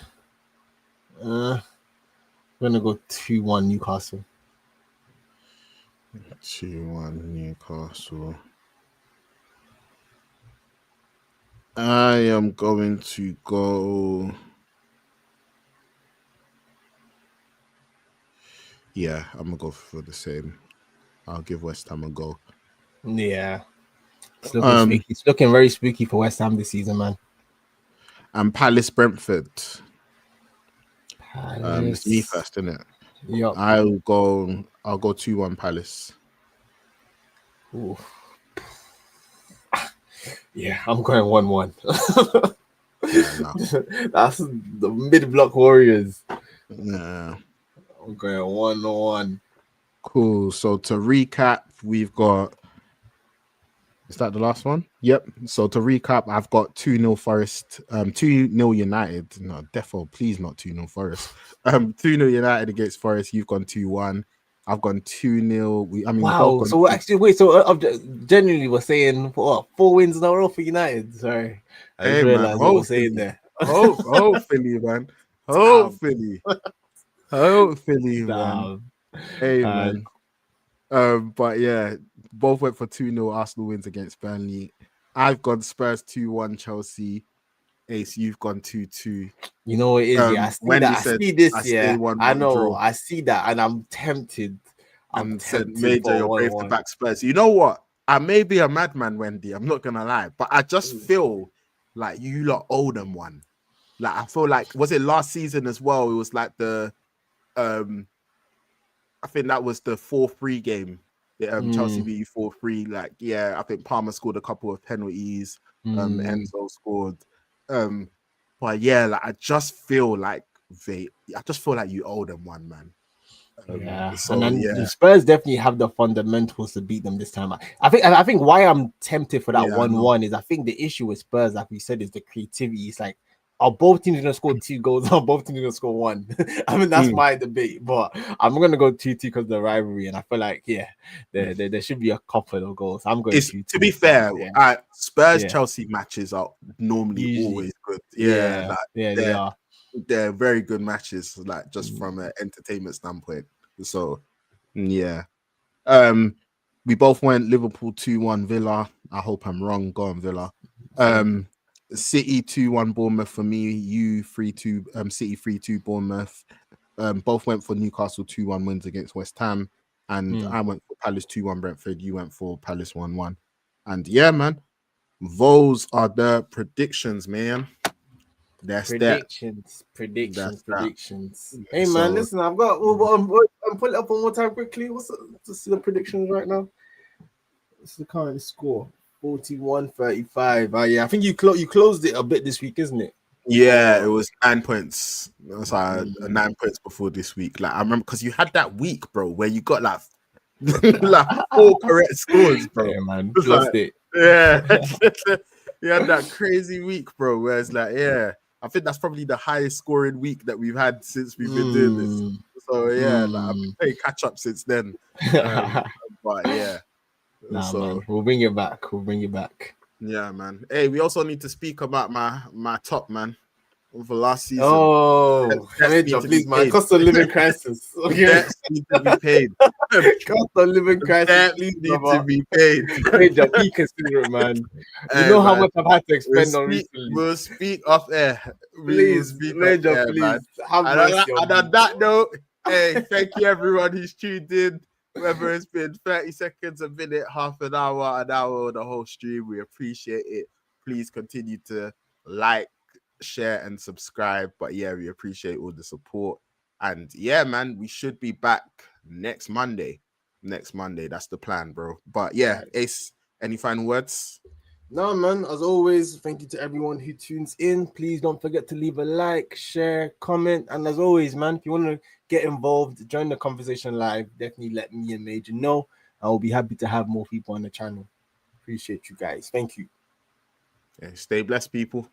gonna go 2-1 Newcastle. 2-1 Newcastle. I am going to go. Yeah, I'm gonna go for the same. I'll give West Ham a go. Yeah, it's looking spooky. It's looking very spooky for West Ham this season, man. And Palace Brentford. Palace. It's me first, isn't it? Yep. I'll go 2-1 Palace. Ooh. Yeah, I'm going 1-1. That's the mid-block Warriors. Yeah. I'm going 1-1. Cool. So to recap, we've got. Is that the last one? Yep. So to recap, I've got 2-0 Forest, 2-0 United. No, defo, please not 2-0 Forest. 2-0 United against Forest. You've gone 2-1. I've gone 2-0. Wow. So actually, wait. So genuinely, we're saying what 4 wins in a row for United. Sorry, I just realized what we're saying there. Hopefully, man. Hopefully, man. Hey, man. But yeah, both went for 2-0 Arsenal wins against Burnley. I've gone Spurs 2-1 Chelsea. Ace, you've gone 2-2. You know what it is, yeah. I see that. I see this, yeah. I know. Draw. I see that, and I'm tempted. I'm tempted. Major, you're brave to back Spurs. You know what? I may be a madman, Wendy. I'm not gonna lie, but I just feel like you lot owe them one. Like I feel like, was it last season as well? It was like the I think that was the 4-3 game. Chelsea beat you 4-3. Like, yeah, I think Palmer scored a couple of penalties. Enzo scored. But yeah, like I just feel like you owe them one, man. So, and then the Spurs definitely have the fundamentals to beat them this time. I think why I'm tempted for that 1-1 is I think the issue with Spurs, like we said, is the creativity. It's like are both teams gonna score 2 goals? Are both teams gonna score 1? I mean, that's my debate, but I'm gonna go 2-2 because of the rivalry, and I feel like there should be a couple of goals. I'm going It's 2-2. to be fair, Spurs Yeah. Chelsea matches are normally Usually. always good. Yeah, they are. They're very good matches, like just from an entertainment standpoint. So yeah. We both went Liverpool 2-1 Villa. I hope I'm wrong. Go on, Villa. City 2-1 Bournemouth for me. You 3-2 City 3-2 Bournemouth. Both went for Newcastle 2-1 wins against West Ham. And I went for Palace 2-1 Brentford. You went for Palace 1-1. And yeah, man. Those are the predictions, man. That's predictions. that. Hey man, listen, I'm pull it up one more time quickly. What's the predictions right now? What's the current score? 41-35. Yeah, I think you closed it a bit this week, isn't it? Yeah, it was 9 points. It was 9 points before this week. Like I remember because you had that week, bro, where you got like, like 4 correct scores, bro. Yeah, man, lost it. Yeah, you had that crazy week, bro. Where it's like, yeah, I think that's probably the highest scoring week that we've had since we've been doing this. So yeah, like I've been playing catch up since then. But yeah, man, we'll bring you back. Yeah, man. Hey, we also need to speak about my top man for last season. Oh, please, man. Cost of living crisis. Okay, debts need to be paid. Cost of living crisis. Please, need to be paid. Major, be considerate, man. You know how much I've had to expend on recently. We'll speak off air. Please, Major, please. Man. And on that note, hey, thank you everyone who's tuned in. Whether it's been 30 seconds, a minute, half an hour, the whole stream, we appreciate it. Please continue to like, share, and subscribe. But yeah, we appreciate all the support. And yeah, man, we should be back next Monday. That's the plan, bro. But yeah, Ace, any final words? No, man, as always, thank you to everyone who tunes in. Please don't forget to leave a like, share, comment. And as always, man, if you want to get involved, join the conversation live, definitely let me and Major know. I will be happy to have more people on the channel. Appreciate you guys. Thank you. Stay blessed, people.